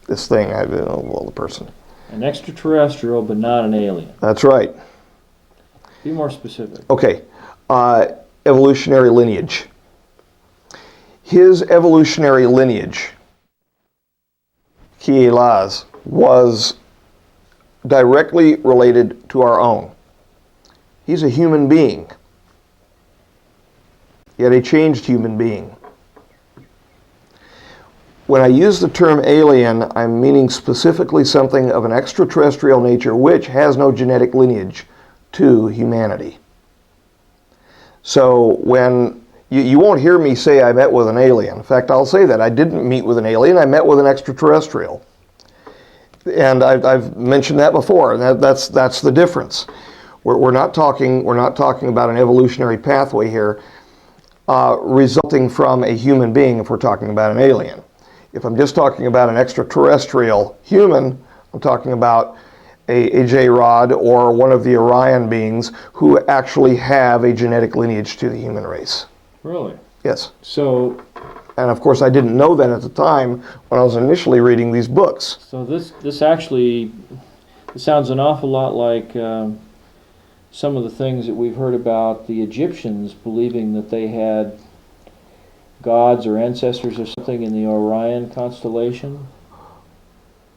This thing, the person. An extraterrestrial, but not an alien. That's right. Be more specific. Okay, evolutionary lineage. His evolutionary lineage, Kiela's, was directly related to our own. He's a human being, yet a changed human being. When I use the term alien, I'm meaning specifically something of an extraterrestrial nature which has no genetic lineage to humanity. So when you won't hear me say I met with an alien. In fact, I'll say that I didn't meet with an alien, I met with an extraterrestrial. And I've mentioned that before. That's the difference. We're not talking about an evolutionary pathway here resulting from a human being if we're talking about an alien. If I'm just talking about an extraterrestrial human, I'm talking about a JRod or one of the Orion beings who actually have a genetic lineage to the human race. Really? Yes. So, and of course I didn't know that at the time when I was initially reading these books. So this actually, it sounds an awful lot like some of the things that we've heard about the Egyptians believing that they had gods or ancestors or something in the Orion constellation.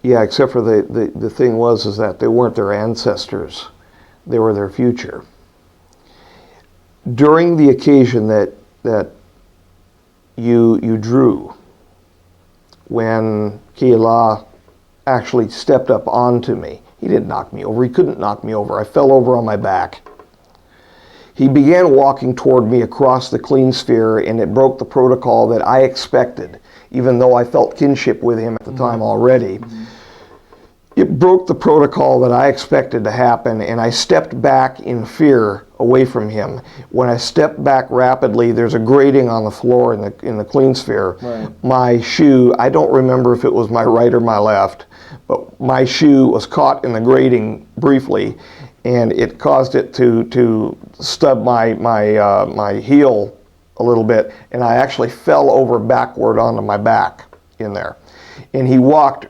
Yeah, except for the thing is that they weren't their ancestors. They were their future. During the occasion that you drew, when Kiela actually stepped up onto me, he didn't knock me over. He couldn't knock me over. I fell over on my back. He began walking toward me across the clean sphere, and it broke the protocol that I expected, even though I felt kinship with him at the time already. It broke the protocol that I expected to happen, and I stepped back in fear away from him. When I stepped back rapidly, there's a grating on the floor in the clean sphere. Right. My shoe, I don't remember if it was my right or my left, but my shoe was caught in the grating briefly, and it caused it to stub my heel a little bit, and I actually fell over backward onto my back in there. And he walked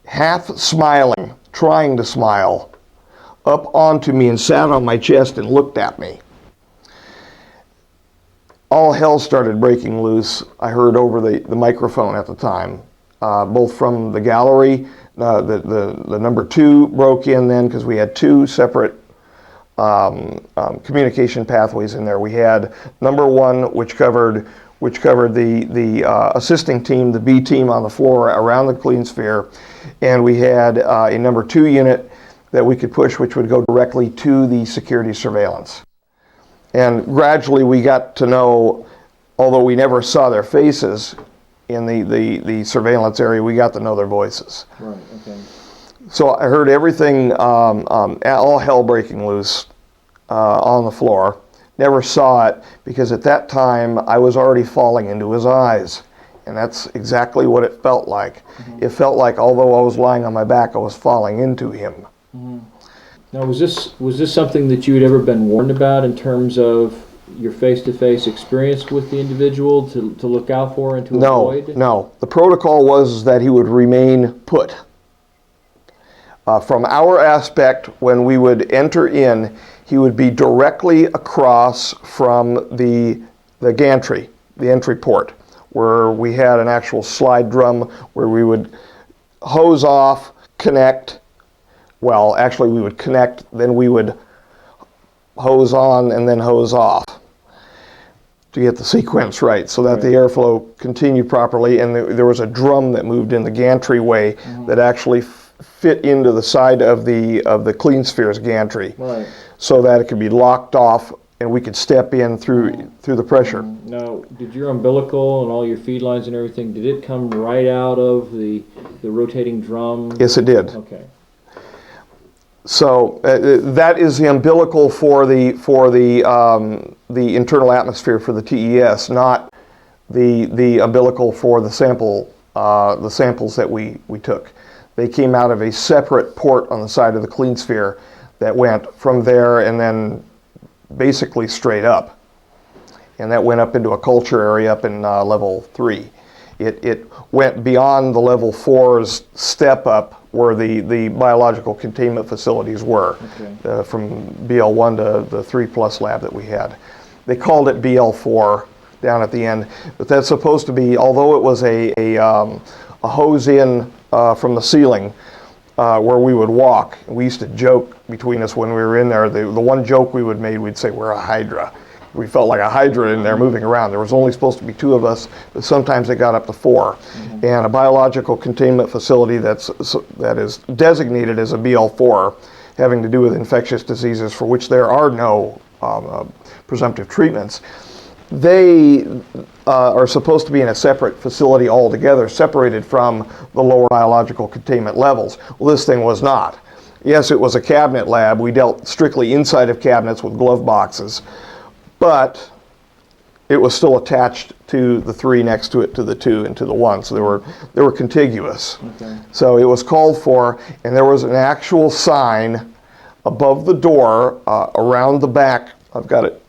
half smiling, trying to smile, up onto me and sat on my chest and looked at me. All hell started breaking loose. I heard over the microphone at the time, both from the gallery. The number 2 broke in then because we had 2 separate communication pathways in there. We had number 1, which covered the assisting team, the B team on the floor around the clean sphere, and we had a number 2 unit that we could push, which would go directly to the security surveillance. And gradually we got to know, although we never saw their faces in the surveillance area, we got to know their voices. Right, okay. So I heard everything, all hell breaking loose on the floor. Never saw it because at that time I was already falling into his eyes. And that's exactly what it felt like. It felt like although I was lying on my back, I was falling into him. Now, was this something that you had ever been warned about in terms of your face-to-face experience with the individual to look out for and to avoid? No. The protocol was that he would remain put. From our aspect, when we would enter in, he would be directly across from the gantry, the entry port, where we had an actual slide drum where we would hose off, connect. Well, actually we would connect, then we would hose on and then hose off to get the sequence right so that the airflow continued properly, and there was a drum that moved in the gantry way that actually fit into the side of the clean sphere's gantry, so that it could be locked off and we could step in through the pressure. Now, did your umbilical and all your feed lines and everything, did it come right out of the rotating drum? Yes, it did. Okay. So that is the umbilical for the internal atmosphere for the TES, not the umbilical for the samples that we took. They came out of a separate port on the side of the clean sphere that went from there and then basically straight up. And that went up into a culture area up in level 3. It went beyond the level 4's step up where the biological containment facilities were, from BL1 to the 3+ lab that we had. They called it BL4 down at the end, but that's supposed to be, although it was a hose in from the ceiling where we would walk. We used to joke between us when we were in there. The one joke we would make, we'd say, we're a hydra. We felt like a hydra in there moving around. There was only supposed to be 2 of us, but sometimes it got up to 4. And a biological containment facility that is designated as a BL4, having to do with infectious diseases for which there are no presumptive treatments, they are supposed to be in a separate facility altogether, separated from the lower biological containment levels. Well, this thing was not. Yes, it was a cabinet lab. We dealt strictly inside of cabinets with glove boxes, but it was still attached to the 3 next to it, to the 2 and to the 1. So they were contiguous. So it was called for, and there was an actual sign above the door around the back. I've got it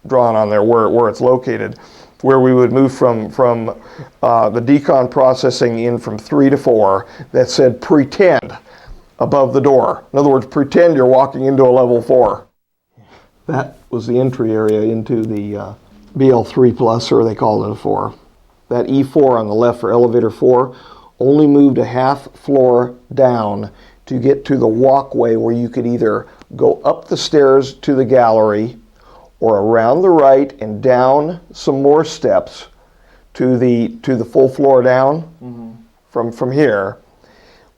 drawn on there where it's located, where we would move from the decon processing in from 3 to 4 that said pretend above the door. In other words, pretend you're walking into a level 4. That was the entry area into the BL3+, or they called it a 4. That E4 on the left for elevator 4 only moved a half floor down to get to the walkway where you could either go up the stairs to the gallery or around the right and down some more steps to the full floor down from here,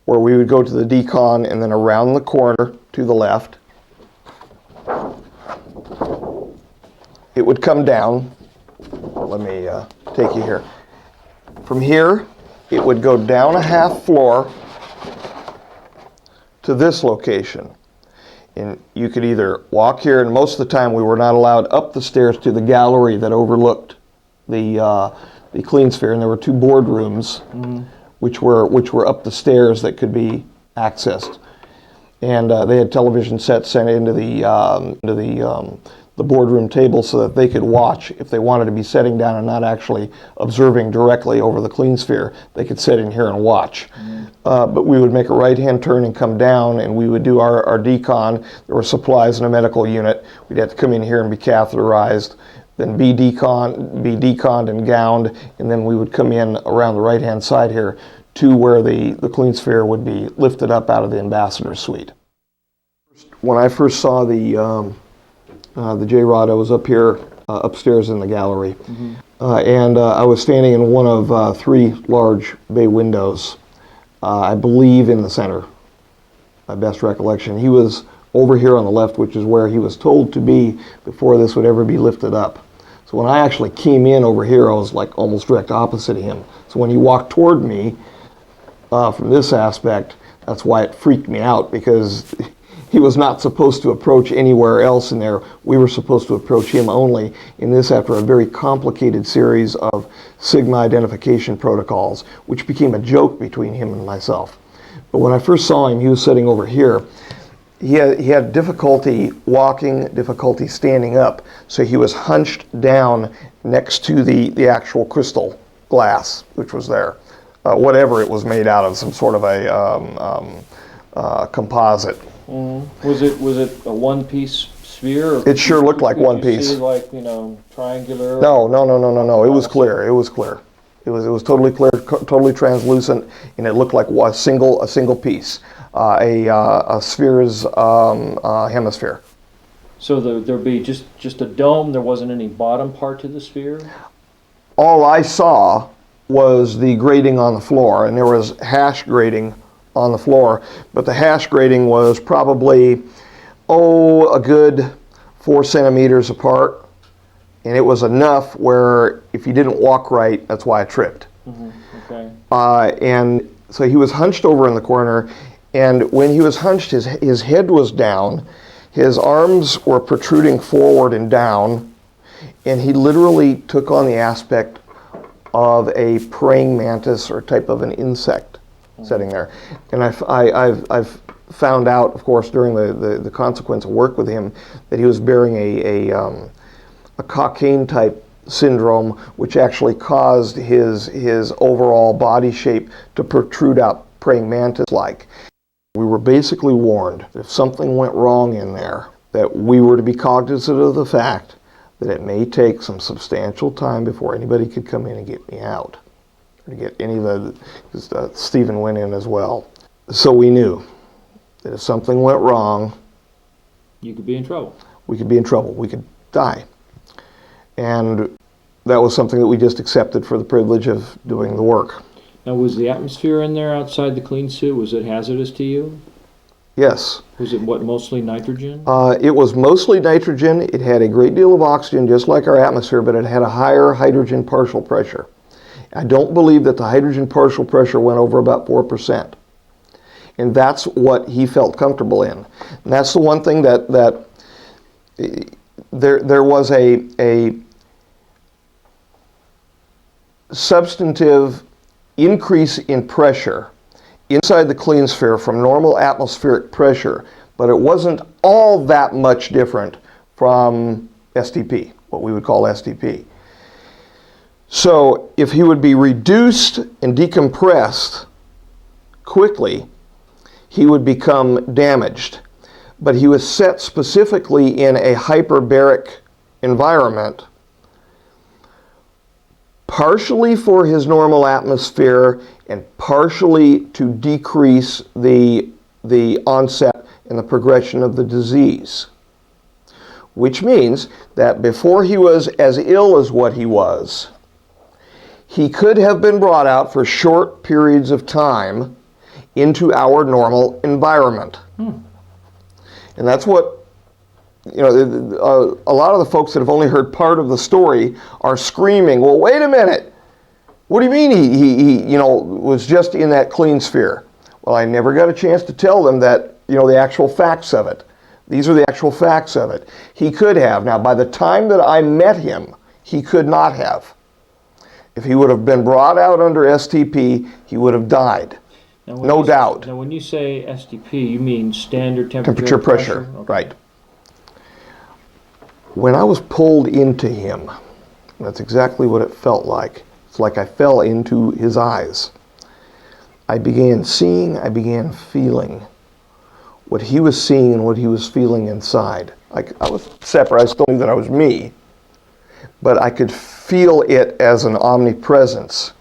where we would go to the decon and then around the corner to the left. It would come down. Let me take you here. From here, it would go down a half floor to this location. And you could either walk here, and most of the time we were not allowed up the stairs to the gallery that overlooked the clean sphere, and there were 2 boardrooms which were up the stairs that could be accessed. And they had television sets sent into the boardroom table so that they could watch. If they wanted to be sitting down and not actually observing directly over the clean sphere, they could sit in here and watch. But we would make a right-hand turn and come down, and we would do our decon. There were supplies in a medical unit. We'd have to come in here and be catheterized, then be deconned and gowned, and then we would come in around the right-hand side here to where the clean sphere would be lifted up out of the ambassador suite. When I first saw the JRod, I was up here upstairs in the gallery, and I was standing in one of 3 large bay windows, I believe in the center, my best recollection. He was over here on the left, which is where he was told to be before this would ever be lifted up. So when I actually came in over here, I was like almost direct opposite of him. So when he walked toward me from this aspect, that's why it freaked me out, because he was not supposed to approach anywhere else in there. We were supposed to approach him only in this, after a very complicated series of Sigma identification protocols, which became a joke between him and myself. But when I first saw him, he was sitting over here. He had difficulty walking, difficulty standing up, so he was hunched down next to the actual crystal glass, which was there. Whatever it was made out of, some sort of a composite. Was it a one-piece sphere? Or it sure looked like one you piece. see, like, triangular? No. It was clear. It was clear. It was totally clear, totally translucent, and it looked like a single piece, a sphere's hemisphere. So there'd be just a dome. There wasn't any bottom part to the sphere. All I saw was the grating on the floor, and there was hash grating on the floor, but the hash grating was probably a good 4 centimeters apart, and it was enough where if you didn't walk right, that's why I tripped. Okay. And so he was hunched over in the corner, and when he was hunched, his head was down, his arms were protruding forward and down, and he literally took on the aspect of a praying mantis or type of an insect sitting there. And I've found out, of course, during the consequence of work with him, that he was bearing a cocaine type syndrome, which actually caused his overall body shape to protrude out praying mantis like. We were basically warned that if something went wrong in there, that we were to be cognizant of the fact that it may take some substantial time before anybody could come in and get me out, or to get any of the, Stephen went in as well. So we knew that if something went wrong, you could be in trouble. We could be in trouble. We could die. And that was something that we just accepted for the privilege of doing the work. Now, was the atmosphere in there outside the clean suit, was it hazardous to you? Yes. Was it mostly nitrogen? It was mostly nitrogen. It had a great deal of oxygen, just like our atmosphere, but it had a higher hydrogen partial pressure. I don't believe that the hydrogen partial pressure went over about 4%. And that's what he felt comfortable in. And that's the one thing that there was a substantive increase in pressure inside the clean sphere from normal atmospheric pressure, but it wasn't all that much different from STP, what we would call STP. So if he would be reduced and decompressed quickly, he would become damaged. But he was set specifically in a hyperbaric environment, partially for his normal atmosphere and partially to decrease the onset and the progression of the disease. Which means that before he was as ill as what he was, he could have been brought out for short periods of time into our normal environment. And that's what, a lot of the folks that have only heard part of the story are screaming, well, wait a minute. What do you mean he was just in that clean sphere? Well, I never got a chance to tell them that, the actual facts of it. These are the actual facts of it. He could have. Now, by the time that I met him, he could not have. If he would have been brought out under STP, he would have died. No doubt. Now, when you say STP, you mean standard temperature pressure. Okay. Right. When I was pulled into him, that's exactly what it felt like. It's like I fell into his eyes. I began seeing, I began feeling what he was seeing and what he was feeling inside. I was separate, I still knew that I was me, but I could feel it as an omnipresence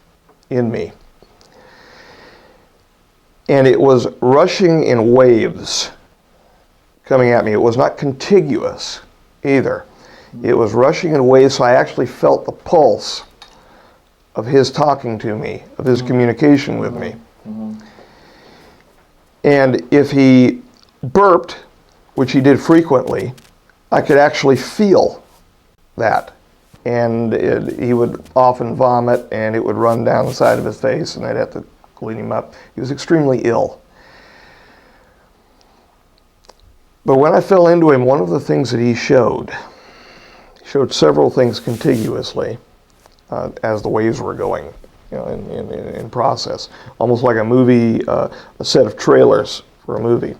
in me. And it was rushing in waves coming at me. It was not contiguous either. It was rushing in waves, so I actually felt the pulse of his talking to me, of his communication with me. And if he burped, which he did frequently, I could actually feel that. And he would often vomit, and it would run down the side of his face, and I'd have to clean him up. He was extremely ill. But when I fell into him, one of the things that he showed several things contiguously as the waves were going, in process, almost like a movie, a set of trailers for a movie,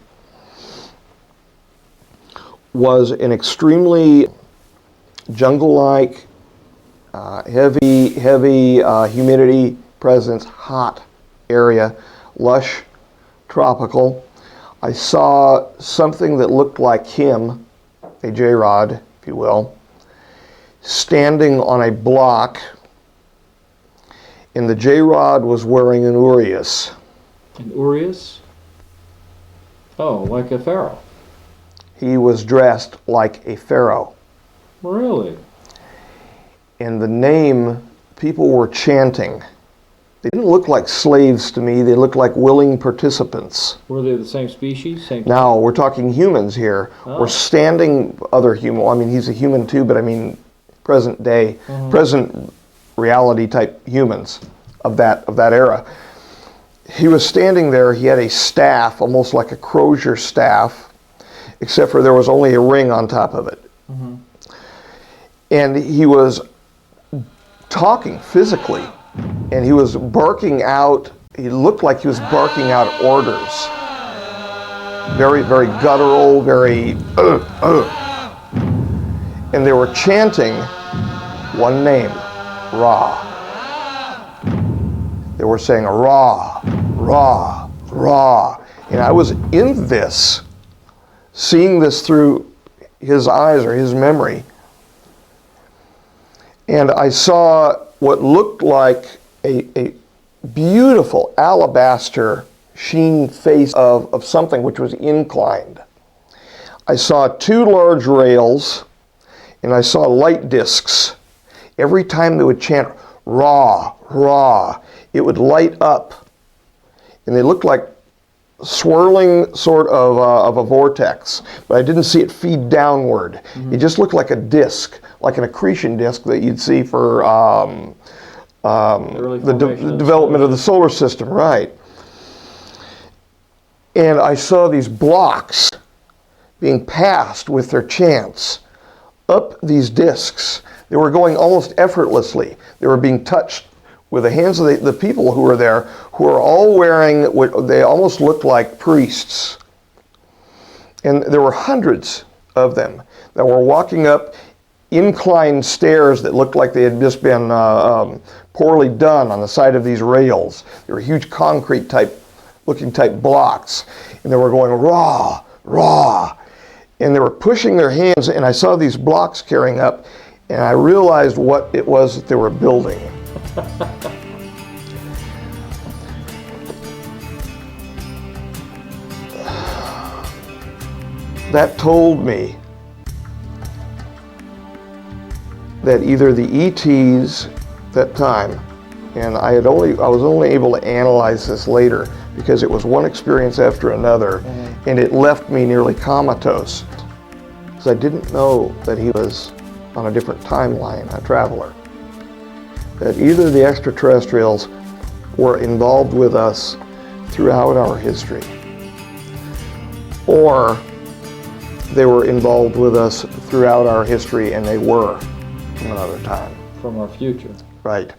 was an extremely jungle-like, heavy humidity presence, hot area, lush, tropical. I saw something that looked like him, a JRod, if you will, standing on a block, and the JRod was wearing an Uhouse. An Uhouse? Oh, like a pharaoh. He was dressed like a pharaoh. Really? And the name, people were chanting. They didn't look like slaves to me, they looked like willing participants. Were they the same species? Same now, we're talking humans here. Oh. We're standing, other human, I mean, he's a human too, but I mean, present day, present reality type humans of that era. He was standing there, he had a staff, almost like a crozier staff, except for there was only a ring on top of it. And he was talking physically, and he was barking out, he looked like he was barking out orders. Very, very guttural, very, And they were chanting one name, Ra. They were saying Ra, Ra, Ra. And I was in this, seeing this through his eyes or his memory. And I saw what looked like a beautiful alabaster sheen face of something which was inclined. I saw two large rails, and I saw light discs. Every time they would chant Ra, Ra, it would light up. And they looked like swirling sort of a vortex, but I didn't see it feed downward. It just looked like a disc, like an accretion disc that you'd see for the development of the solar system, right? And I saw these blocks being passed with their chants up these discs. They were going almost effortlessly. They were being touched with the hands of the people who were there, who are all wearing what they almost looked like priests. And there were hundreds of them that were walking up inclined stairs that looked like they had just been poorly done on the side of these rails. They were huge concrete looking type blocks. And they were going, Ra, Ra. And they were pushing their hands, and I saw these blocks carrying up, and I realized what it was that they were building. That told me that either the ETs that time, and I was only able to analyze this later because it was one experience after another, and it left me nearly comatose because I didn't know that he was on a different timeline, a traveler. That either the extraterrestrials were involved with us throughout our history, or they were involved with us throughout our history and they were from another time. From our future. Right.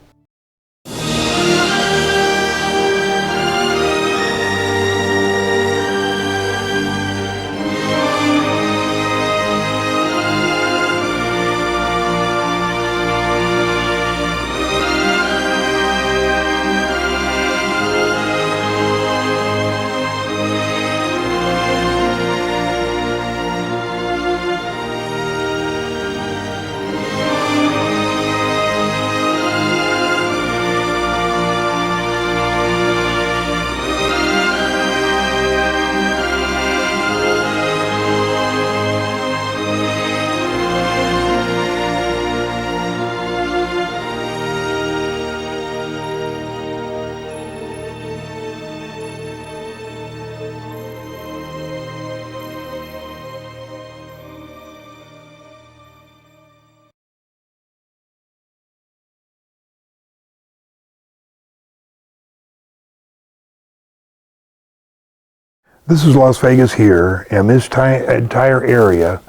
This is Las Vegas here, and this entire area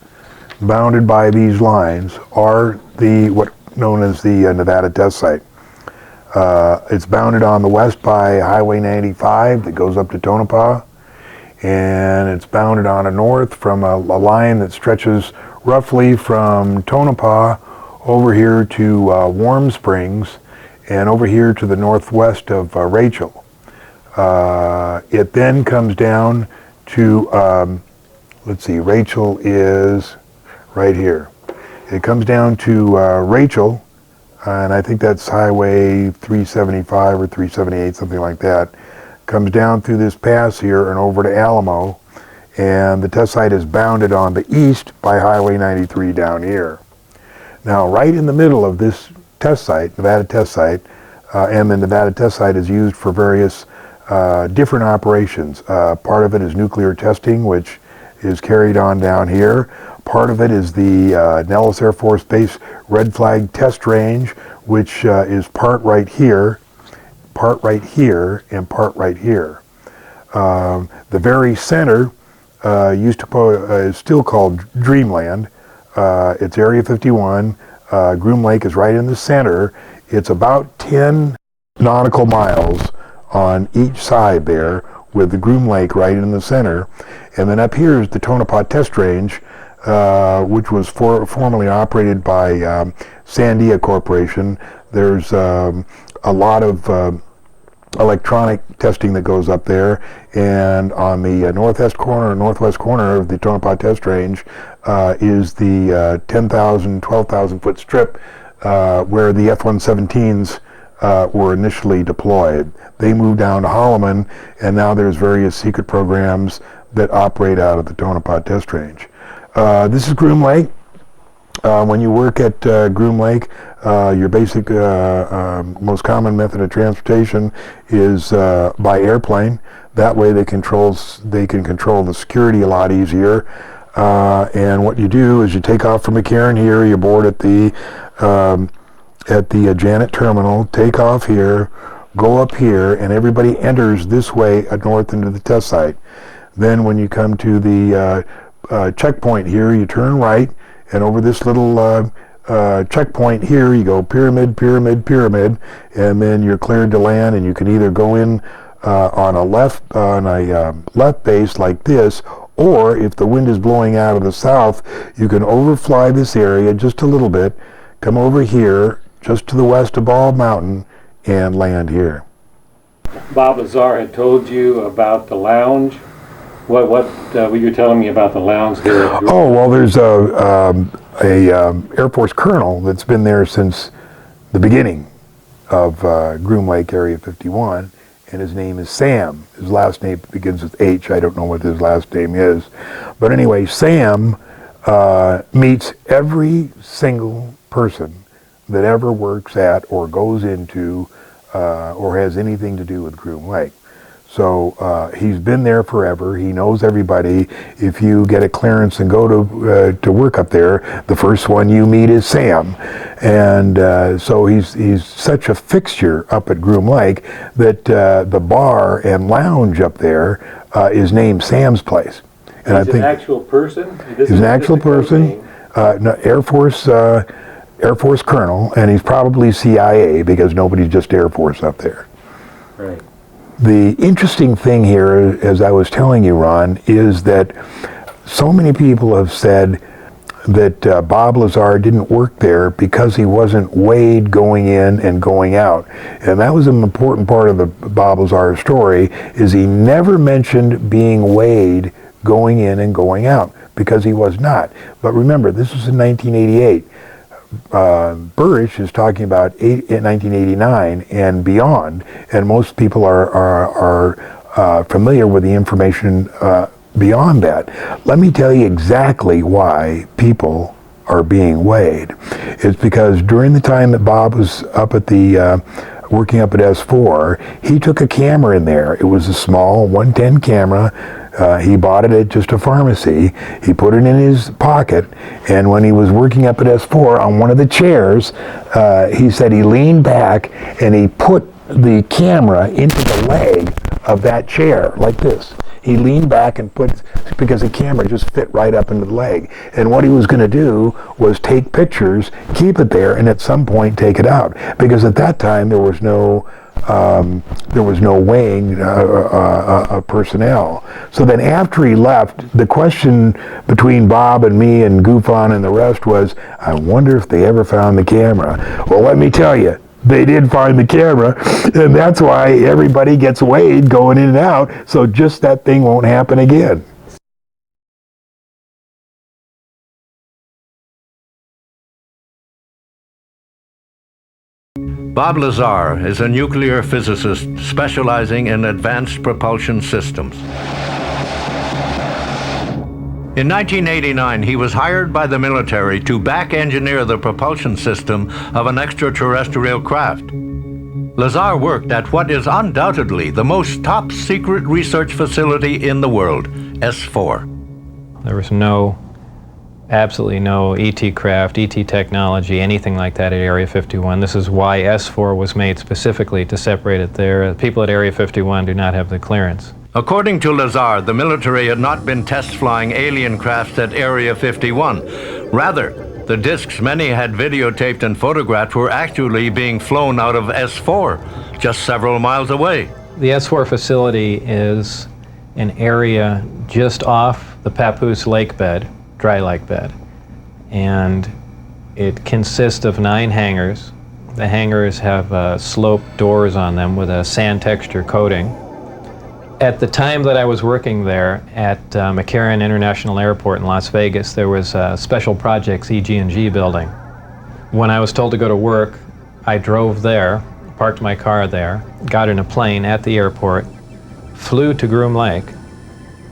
bounded by these lines are what known as the Nevada test site. It's bounded on the west by Highway 95 that goes up to Tonopah, and it's bounded on the north from a line that stretches roughly from Tonopah over here to Warm Springs and over here to the northwest of Rachel. It then comes down to, let's see, Rachel is right here. It comes down to Rachel, and I think that's Highway 375 or 378, something like that. Comes down through this pass here and over to Alamo, and the test site is bounded on the east by Highway 93 down here. Now, right in the middle of this test site, Nevada test site, and the Nevada test site is used for various different operations. Part of it is nuclear testing, which is carried on down here. Part of it is the Nellis Air Force Base Red Flag Test Range, which is part right here, and part right here. The very center is still called Dreamland. It's Area 51. Groom Lake is right in the center. It's about 10 nautical miles on each side there, with the Groom Lake right in the center. And then up here is the Tonopah Test Range, which was formerly operated by Sandia Corporation. There's a lot of electronic testing that goes up there, and on the northwest corner of the Tonopah Test Range is the 10,000, 12,000 foot strip where the F-117s were initially deployed. They moved down to Holloman, and now there's various secret programs that operate out of the Tonopah Test Range. This is Groom Lake. When you work at Groom Lake, your basic, most common method of transportation is by airplane. That way they can control the security a lot easier. And what you do is you take off from McCarran here, you board at the Janet Terminal, take off here, go up here, and everybody enters this way north into the test site. Then when you come to the checkpoint here, you turn right, and over this little checkpoint here, you go pyramid, pyramid, pyramid, and then you're cleared to land, and you can either go in on a left base like this, or if the wind is blowing out of the south, you can overfly this area just a little bit, come over here, just to the west of Bald Mountain, and land here. Bob Lazar had told you about the lounge. What were you telling me about the lounge here? Oh, well, there's a Air Force colonel that's been there since the beginning of Groom Lake Area 51, and his name is Sam. His last name begins with H. I don't know what his last name is. But anyway, Sam meets every single person that ever works at or goes into or has anything to do with Groom Lake. So he's been there forever. He knows everybody. If you get a clearance and go to work up there, the first one you meet is Sam. And so he's such a fixture up at Groom Lake that the bar and lounge up there is named Sam's Place. And he's an actual person? He's an actual person, no, Air Force colonel, and he's probably CIA because nobody's just Air Force up there. Right. The interesting thing here, as I was telling you, Ron, is that so many people have said that Bob Lazar didn't work there because he wasn't weighed going in and going out. And that was an important part of the Bob Lazar story, is he never mentioned being weighed going in and going out, because he was not. But remember, this was in 1988. Burisch is talking about 1989 and beyond, and most people are familiar with the information beyond that. Let me tell you exactly why people are being weighed. It's because during the time that Bob was up at the working up at S4, he took a camera in there. It was a small 110 camera. He bought it at just a pharmacy. He put it in his pocket, and when he was working up at S4 on one of the chairs, he said he leaned back and he put the camera into the leg of that chair like this. he leaned back and because the camera just fit right up into the leg. And what he was going to do was take pictures, keep it there, and at some point take it out. Because at that time there was no weighing personnel. So then after he left, the question between Bob and me and Goofon and the rest was, I wonder if they ever found the camera. Well, let me tell you, they did find the camera, and that's why everybody gets weighed going in and out, so just that thing won't happen again. Bob Lazar is a nuclear physicist specializing in advanced propulsion systems. In 1989, he was hired by the military to back-engineer the propulsion system of an extraterrestrial craft. Lazar worked at what is undoubtedly the most top-secret research facility in the world, S4. There was absolutely no ET craft, ET technology, anything like that at Area 51. This is why S4 was made specifically to separate it there. People at Area 51 do not have the clearance. According to Lazar, the military had not been test flying alien crafts at Area 51. Rather, the discs many had videotaped and photographed were actually being flown out of S4, just several miles away. The S4 facility is an area just off the Papoose lake bed, dry lake bed, and it consists of 9 hangars. The hangars have sloped doors on them with a sand texture coating. At the time that I was working there at McCarran International Airport in Las Vegas, there was a Special Projects EG&G building. When I was told to go to work, I drove there, parked my car there, got in a plane at the airport, flew to Groom Lake,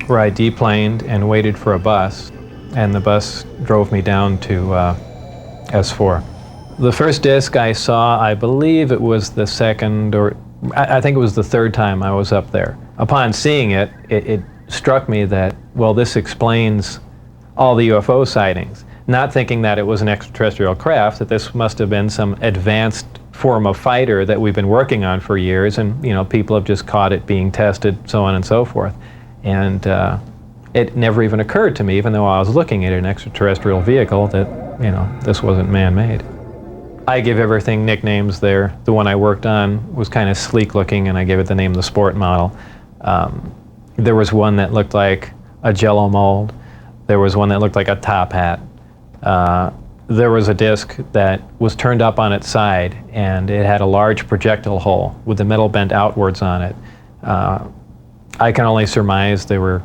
where I deplaned and waited for a bus, and the bus drove me down to S4. The first disc I saw, I believe it was the second, or I think it was the third time I was up there. Upon seeing it, it struck me that, well, this explains all the UFO sightings. Not thinking that it was an extraterrestrial craft, that this must have been some advanced form of fighter that we've been working on for years, and people have just caught it being tested, so on and so forth. And it never even occurred to me, even though I was looking at an extraterrestrial vehicle, that this wasn't man-made. I give everything nicknames there. The one I worked on was kind of sleek looking, and I gave it the name the Sport Model. There was one that looked like a Jell-O mold. There was one that looked like a top hat. There was a disc that was turned up on its side, and it had a large projectile hole with the metal bent outwards on it. I can only surmise they were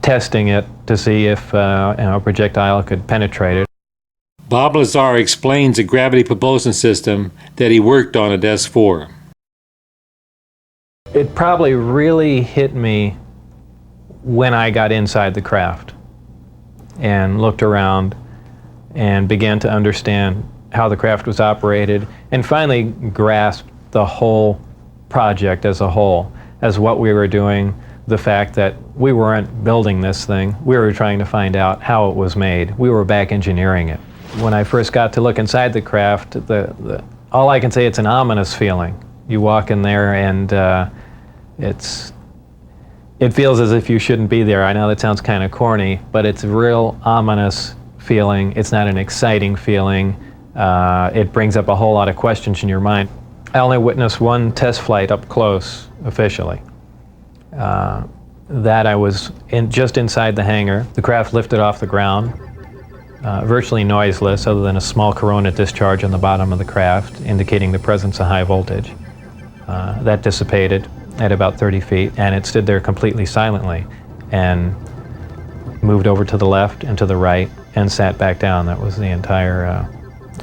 testing it to see if a projectile could penetrate it. Bob Lazar explains the gravity propulsion system that he worked on at S4. It probably really hit me when I got inside the craft and looked around and began to understand how the craft was operated, and finally grasped the whole project as a whole, as what we were doing, the fact that we weren't building this thing, we were trying to find out how it was made. We were back engineering it. When I first got to look inside the craft, all I can say, it's an ominous feeling. You walk in there and it feels as if you shouldn't be there. I know that sounds kind of corny, but it's a real ominous feeling. It's not an exciting feeling. It brings up a whole lot of questions in your mind. I only witnessed one test flight up close, officially. That I was just inside the hangar. The craft lifted off the ground, virtually noiseless, other than a small corona discharge on the bottom of the craft, indicating the presence of high voltage. That dissipated at about 30 feet, and it stood there completely silently, and moved over to the left and to the right, and sat back down. That was the entire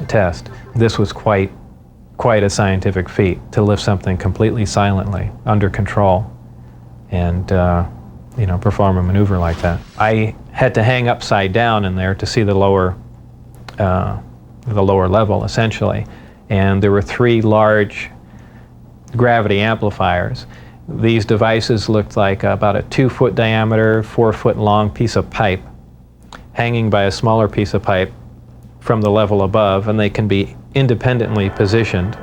test. This was quite a scientific feat, to lift something completely silently, under control, and perform a maneuver like that. I had to hang upside down in there to see the lower level, essentially, and there were 3 large gravity amplifiers. These devices looked like about a 2-foot diameter, 4-foot long piece of pipe hanging by a smaller piece of pipe from the level above, and they can be independently positioned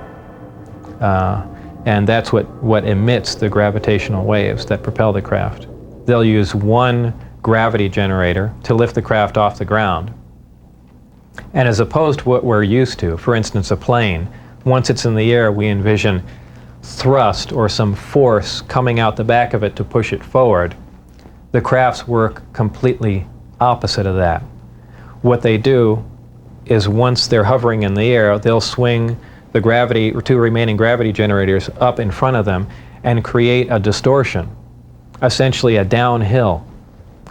And that's what emits the gravitational waves that propel the craft. They'll use one gravity generator to lift the craft off the ground. And as opposed to what we're used to, for instance, a plane, once it's in the air, we envision thrust or some force coming out the back of it to push it forward. The crafts work completely opposite of that. What they do is once they're hovering in the air, they'll swing the gravity, or two remaining gravity generators up in front of them and create a distortion, essentially a downhill,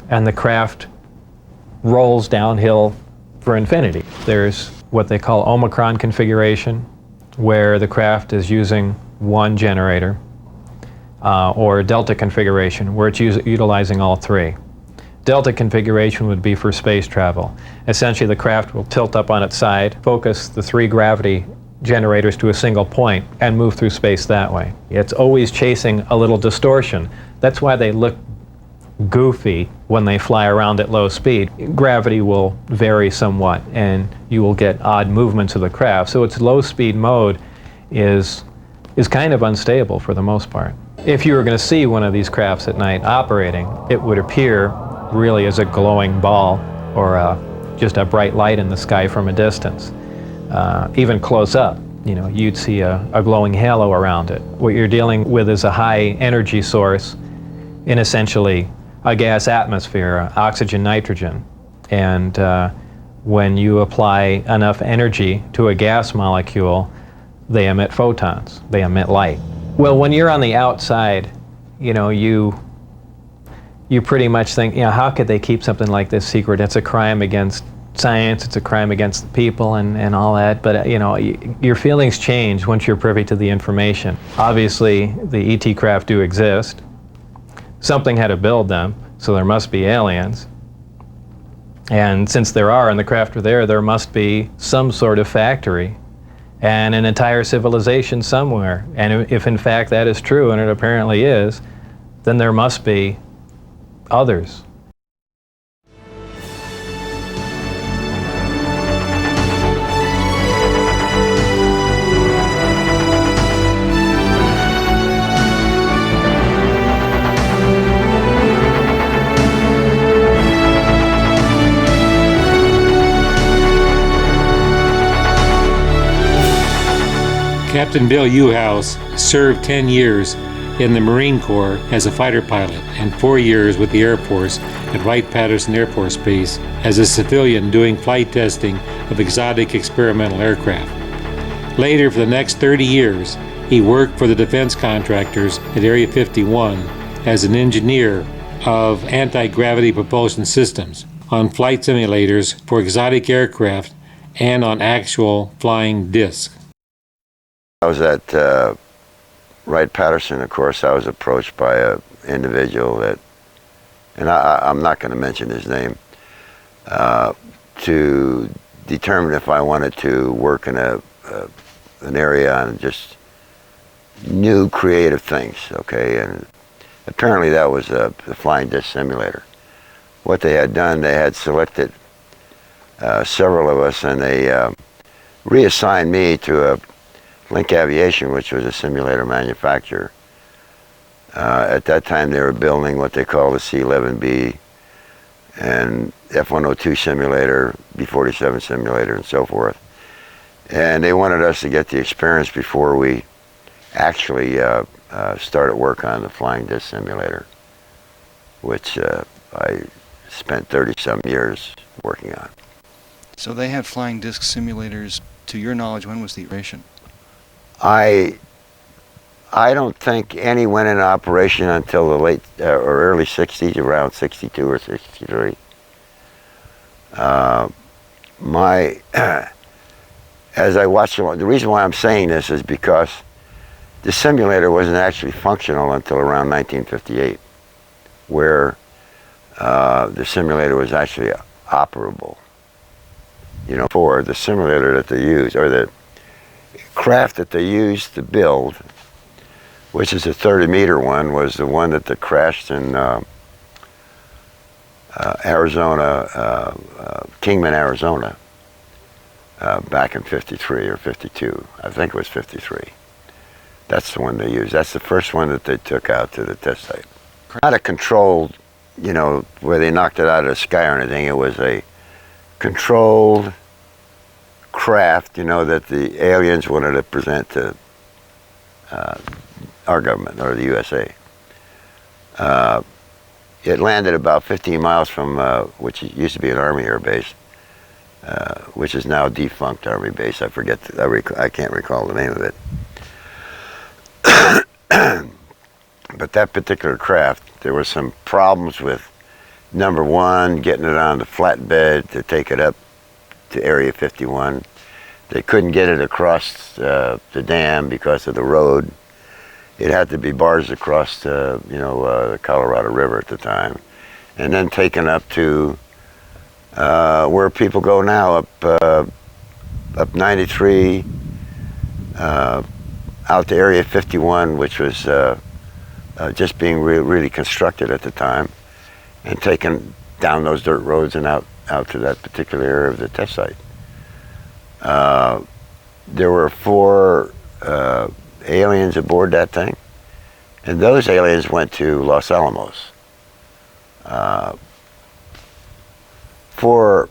and the craft rolls downhill for infinity. There's what they call Omicron configuration, where the craft is using one generator, or Delta configuration, where it's utilizing all three. Delta configuration would be for space travel. Essentially, the craft will tilt up on its side, focus the three gravity generators to a single point, and move through space that way. It's always chasing a little distortion. That's why they look goofy when they fly around at low speed. Gravity will vary somewhat, and you will get odd movements of the craft. So its low speed mode is kind of unstable for the most part. If you were going to see one of these crafts at night operating, it would appear really as a glowing ball or just a bright light in the sky from a distance. Even close up, you'd see a glowing halo around it. What you're dealing with is a high energy source in essentially a gas atmosphere, oxygen, nitrogen. And when you apply enough energy to a gas molecule, they emit photons, they emit light. Well, when you're on the outside, you pretty much think, how could they keep something like this secret? It's a crime against science, it's a crime against the people and all that, but your feelings change once you're privy to the information. Obviously, the ET craft do exist. Something had to build them, so there must be aliens. And since there are, and the craft are there must be some sort of factory and an entire civilization somewhere. And if in fact that is true, and it apparently is, then there must be others. Captain Bill Uhouse served 10 years in the Marine Corps as a fighter pilot and 4 years with the Air Force at Wright-Patterson Air Force Base as a civilian doing flight testing of exotic experimental aircraft. Later, for the next 30 years, he worked for the defense contractors at Area 51 as an engineer of anti-gravity propulsion systems on flight simulators for exotic aircraft and on actual flying discs. I was at Wright-Patterson, of course. I was approached by an individual that, and I'm not going to mention his name, to determine if I wanted to work in an area on just new creative things, okay? And apparently that was the flying disc simulator. What they had done, they had selected several of us, and they reassigned me to a Link Aviation, which was a simulator manufacturer. At that time, they were building what they call the C-11B and F-102 simulator, B-47 simulator, and so forth. And they wanted us to get the experience before we actually started work on the flying disc simulator, which I spent 30-some years working on. So they had flying disc simulators, to your knowledge, when was the operation? I don't think any went into operation until the late or early 60s, around 62 or 63. As I watched the reason why I'm saying this is because the simulator wasn't actually functional until around 1958, where the simulator was actually operable. For the simulator that they used, or the craft that they used to build, which is a 30-meter one, was the one that crashed in Arizona, Kingman, Arizona, back in 53 or 52. I think it was 53. That's the one they used. That's the first one that they took out to the test site. Not a controlled, you know, where they knocked it out of the sky or anything. It was a controlled craft, you know, that the aliens wanted to present to our government, or the USA. It landed about 15 miles from, which used to be an Army air base, which is now a defunct Army base. I forget, I can't recall the name of it. But that particular craft, there were some problems with, number one, getting it on the flatbed to take it up to Area 51. They couldn't get it across the dam because of the road. It had to be barged across the, you know, the Colorado River at the time, and then taken up to where people go now, up 93, out to Area 51, which was just being really constructed at the time, and taken down those dirt roads and out to that particular area of the test site. There were 4 aliens aboard that thing, and those aliens went to Los Alamos for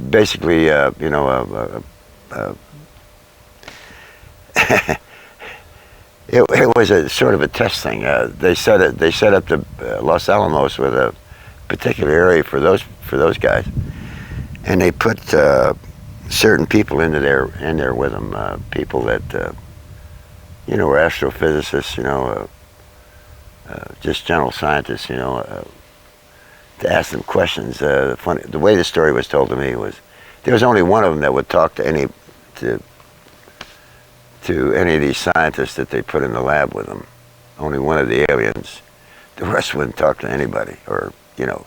basically, you know, it was a sort of a test thing. They set up the Los Alamos with a particular area for those guys, and they put certain people in there with them, people that you know, were astrophysicists, you know, just general scientists, you know, to ask them questions. The way the story was told to me was there was only one of them that would talk to any of these scientists that they put in the lab with them. Only one of the aliens. The rest wouldn't talk to anybody, or, you know,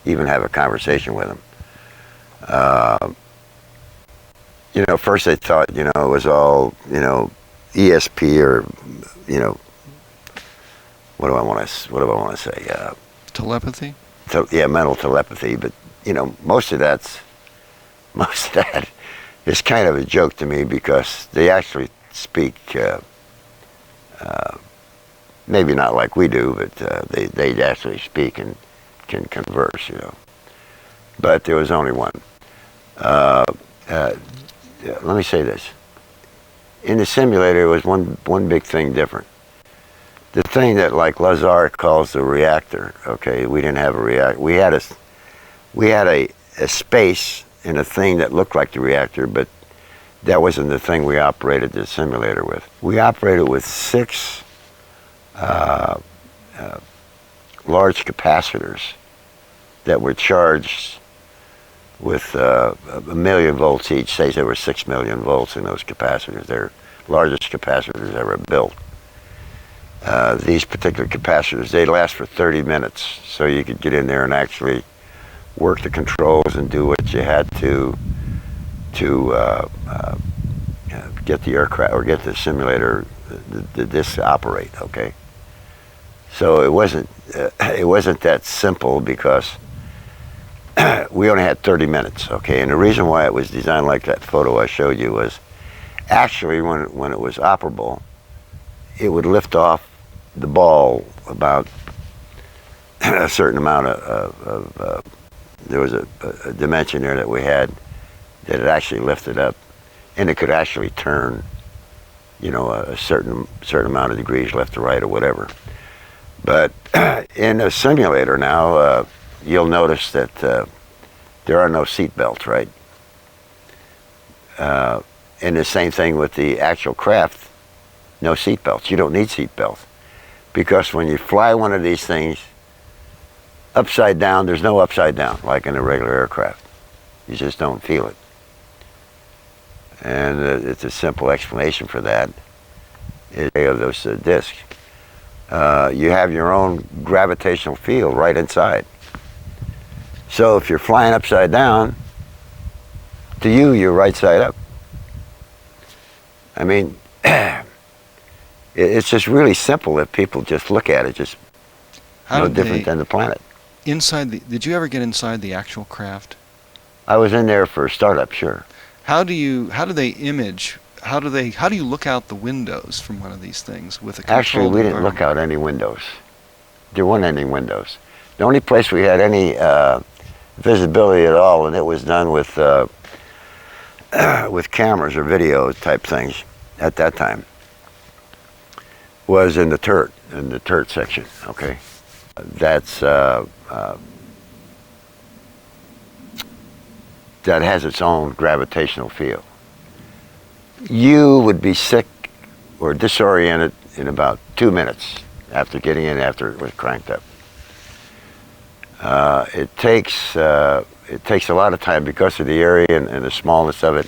even have a conversation with them. You know, first they thought, you know, it was all, you know, ESP, or, you know, what do I want to say? Telepathy? Yeah, mental telepathy. But, you know, most of that is kind of a joke to me, because they actually speak, maybe not like we do, but they actually speak and can converse, you know. But there was only one. Let me say this. In the simulator, there was one big thing different. The thing that, like, Lazar calls the reactor, okay, we didn't have a reactor. We had a space in a thing that looked like the reactor, but that wasn't the thing we operated the simulator with. We operated with 6 large capacitors that were charged with 1 million volts each. Say there were 6 million volts in those capacitors. They're largest capacitors ever built. These particular capacitors, they last for 30 minutes, so you could get in there and actually work the controls and do what you had to get the aircraft, or get the simulator, the disk to operate. Okay, so it wasn't that simple, because we only had 30 minutes. Okay, and the reason why it was designed like that photo I showed you was, actually, when it was operable, it would lift off the ball about a certain amount of there was a dimension there that we had that it actually lifted up, and it could actually turn, you know, a certain amount of degrees left to right or whatever. But in a simulator now, you'll notice that there are no seat belts, right? And the same thing with the actual craft, no seat belts. You don't need seat belts, because when you fly one of these things upside down, there's no upside down like in a regular aircraft. You just don't feel it. And it's a simple explanation for that. Of those discs, you have your own gravitational field right inside. So if you're flying upside down, to you, you're right side up. I mean, it's just really simple if people just look at it, just no different than the planet. Did you ever get inside the actual craft? I was in there for startup, sure. How do they image? How do you look out the windows from one of these things with a Actually, controlled we didn't look out any windows. There weren't any windows. The only place we had any visibility at all, and it was done with cameras or video type things at that time, was in the turret section. Okay, that's that has its own gravitational field. You would be sick or disoriented in about 2 minutes after getting in, after it was cranked up. It takes a lot of time because of the area and the smallness of it.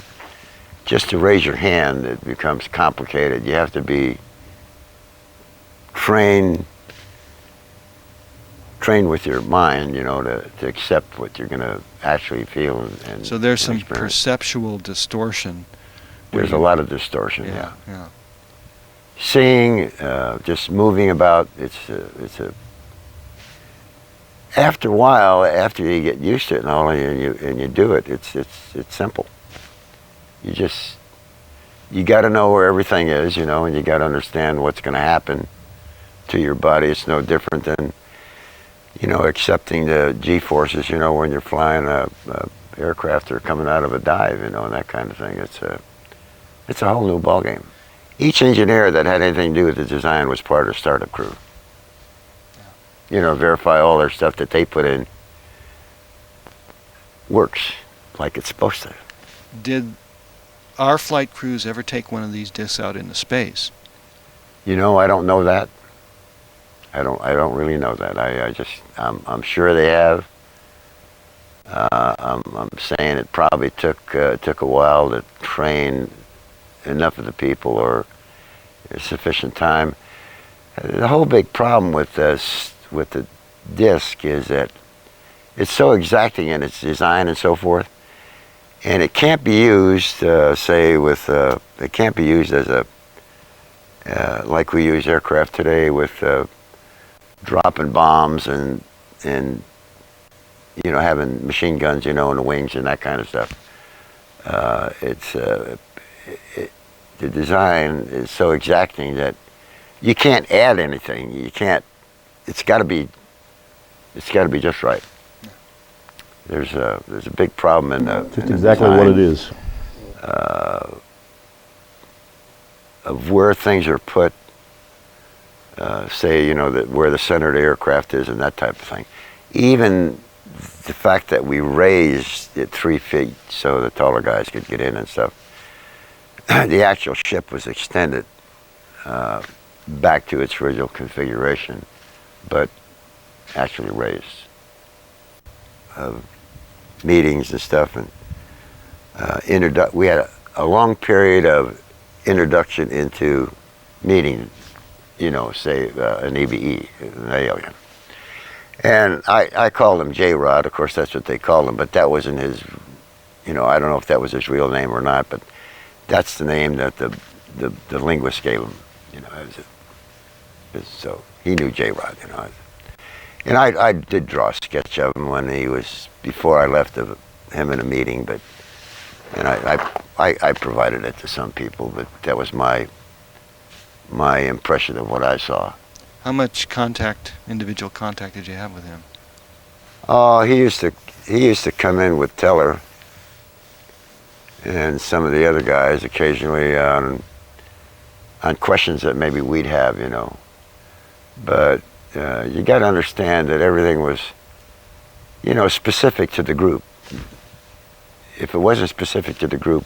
Just to raise your hand, it becomes complicated. You have to be trained with your mind, you know, to accept what you're going to actually feel and so there's some experience. perceptual distortion. There's a lot of distortion, Yeah. Seeing, just moving about, after a while, after you get used to it and all, and you do it, it's simple. You got to know where everything is, you know, and you got to understand what's going to happen to your body. It's no different than, you know, accepting the G-forces, you know, when you're flying a aircraft or coming out of a dive, you know, and that kind of thing. It's a whole new ballgame. Each engineer that had anything to do with the design was part of the startup crew. You know, verify all their stuff that they put in works like it's supposed to. Did our flight crews ever take one of these discs out into space? You know, I don't know that. I don't really know that. I'm sure they have. I'm saying it probably took a while to train enough of the people or sufficient time. The whole big problem with this, with the disc, is that it's so exacting in its design and so forth, and it can't be used, it can't be used as a, like we use aircraft today with dropping bombs and you know, having machine guns, you know, in the wings and that kind of stuff. The design is so exacting that you can't add anything. You can't. It's got to be just right. There's a big problem in the. Just exactly what it is. Of where things are put. Say, you know, that where the center of the aircraft is and that type of thing. Even the fact that we raised it 3 feet so the taller guys could get in and stuff. The actual ship was extended back to its original configuration, but actually raised. Meetings and stuff, and we had a long period of introduction into meeting, you know, say an EBE, an alien. And I called him JRod, of course that's what they called him, but that wasn't his, you know, I don't know if that was his real name or not, but that's the name that the linguist gave him, you know. So he knew JRod, you know. And I did draw a sketch of him when he was, before I left him in a meeting, but, and I provided it to some people, but that was my impression of what I saw. How much individual contact did you have with him? Oh, he used to come in with Teller and some of the other guys occasionally on questions that maybe we'd have, you know. But you got to understand that everything was, you know, specific to the group. If it wasn't specific to the group,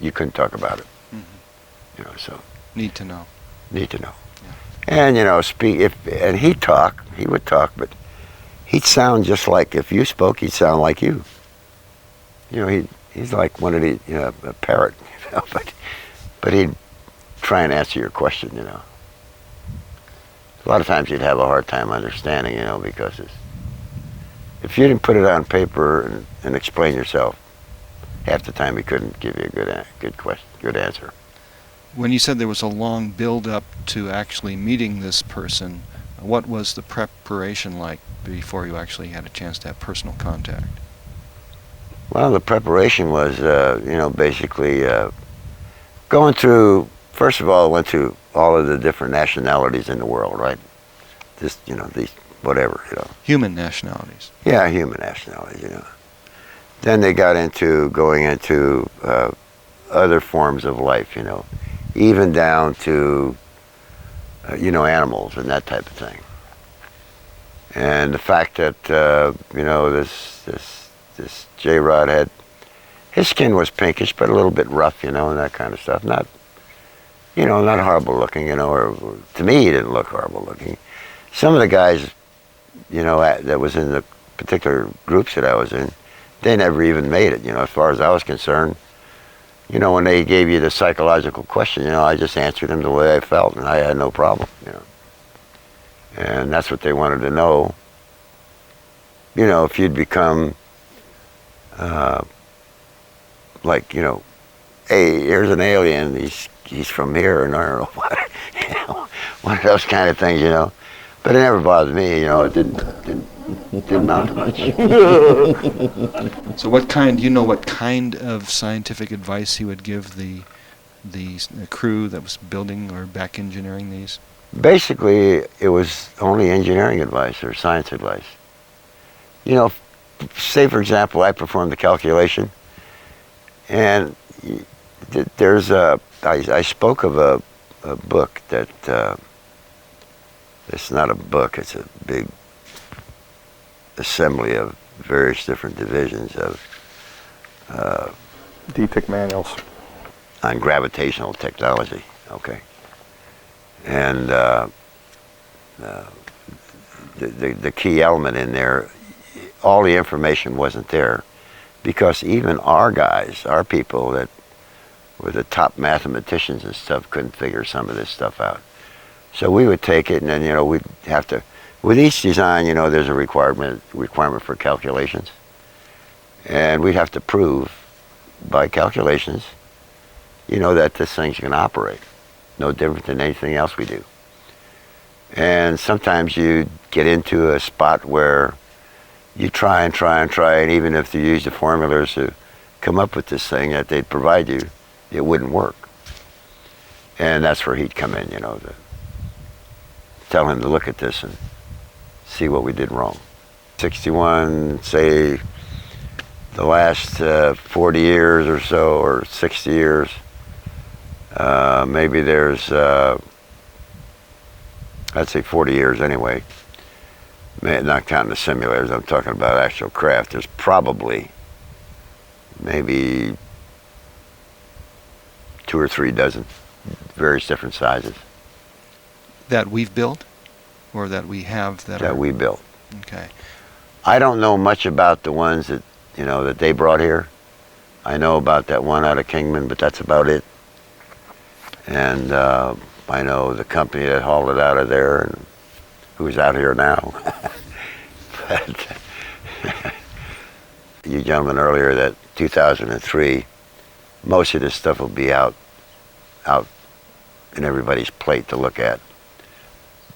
you couldn't talk about it. Mm-hmm. You know, so. Need to know. Need to know. Yeah. And you know, and he would talk, but he'd sound just like, if you spoke, he'd sound like you. You know, he's like one of the, you know, a parrot, you know, but he'd try and answer your question, you know. A lot of times you'd have a hard time understanding, you know, because if you didn't put it on paper and explain yourself, half the time he couldn't give you a good answer. When you said there was a long build-up to actually meeting this person, what was the preparation like before you actually had a chance to have personal contact? Well, the preparation was, you know, basically Going through, first of all, I went through all of the different nationalities in the world, right? Just, you know, these, whatever, you know. Human nationalities. Yeah, human nationalities, you know. Then they got into going into other forms of life, you know, even down to, you know, animals and that type of thing. And the fact that, you know, this JRod had, his skin was pinkish, but a little bit rough, you know, and that kind of stuff. Not, you know, not horrible looking, you know, or to me, he didn't look horrible looking. Some of the guys, you know, that was in the particular groups that I was in, they never even made it, you know, as far as I was concerned. You know, when they gave you the psychological question, you know, I just answered them the way I felt, and I had no problem, you know. And that's what they wanted to know. You know, if you'd become, like, you know, hey, here's an alien, he's from here, and I don't know what, you know, one of those kind of things, you know. But it never bothered me, you know, it didn't amount to much. So what kind, you know what kind of scientific advice he would give the crew that was building or back engineering these? Basically, it was only engineering advice or science advice. You know, say for example, I performed the calculation, and there's I spoke of a book that, it's not a book, it's a big assembly of various different divisions of DTIC manuals on gravitational technology, okay. And the key element in there, all the information wasn't there, because even our guys, our people that were the top mathematicians and stuff, couldn't figure some of this stuff out. So we would take it, and then, you know, we'd have to, with each design, you know, there's a requirement for calculations, and we'd have to prove by calculations, you know, that this thing's going to operate. No different than anything else we do. And sometimes you get into a spot where you try and try and try, and even if you use the formulas to come up with this thing that they'd provide you, it wouldn't work. And that's where he'd come in, you know, to tell him to look at this and see what we did wrong. 61, say, the last 40 years or so, or 60 years, maybe there's, I'd say 40 years anyway, not counting the simulators, I'm talking about actual craft. There's probably maybe 2 or 3 dozen, various different sizes. That we've built, or that we have that we built. Okay. I don't know much about the ones that, you know, that they brought here. I know about that one out of Kingman, but that's about it. And I know the company that hauled it out of there, and who's out here now. But you gentlemen earlier, that 2003, most of this stuff will be out in everybody's plate to look at.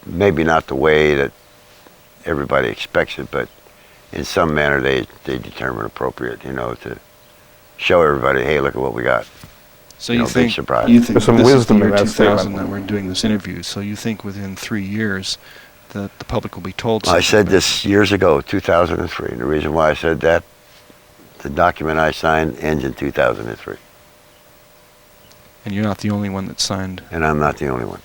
Maybe not the way that everybody expects it, but in some manner they determine appropriate, you know, to show everybody, hey, look at what we got. So you you know, think, big surprise. you think some this wisdom is the in year that 2000 statement. that we're doing this interview, so you think within 3 years that the public will be told I something? said this years ago, 2003. The reason why I said that, the document I signed ends in 2003. And you're not the only one that signed. And I'm not the only one.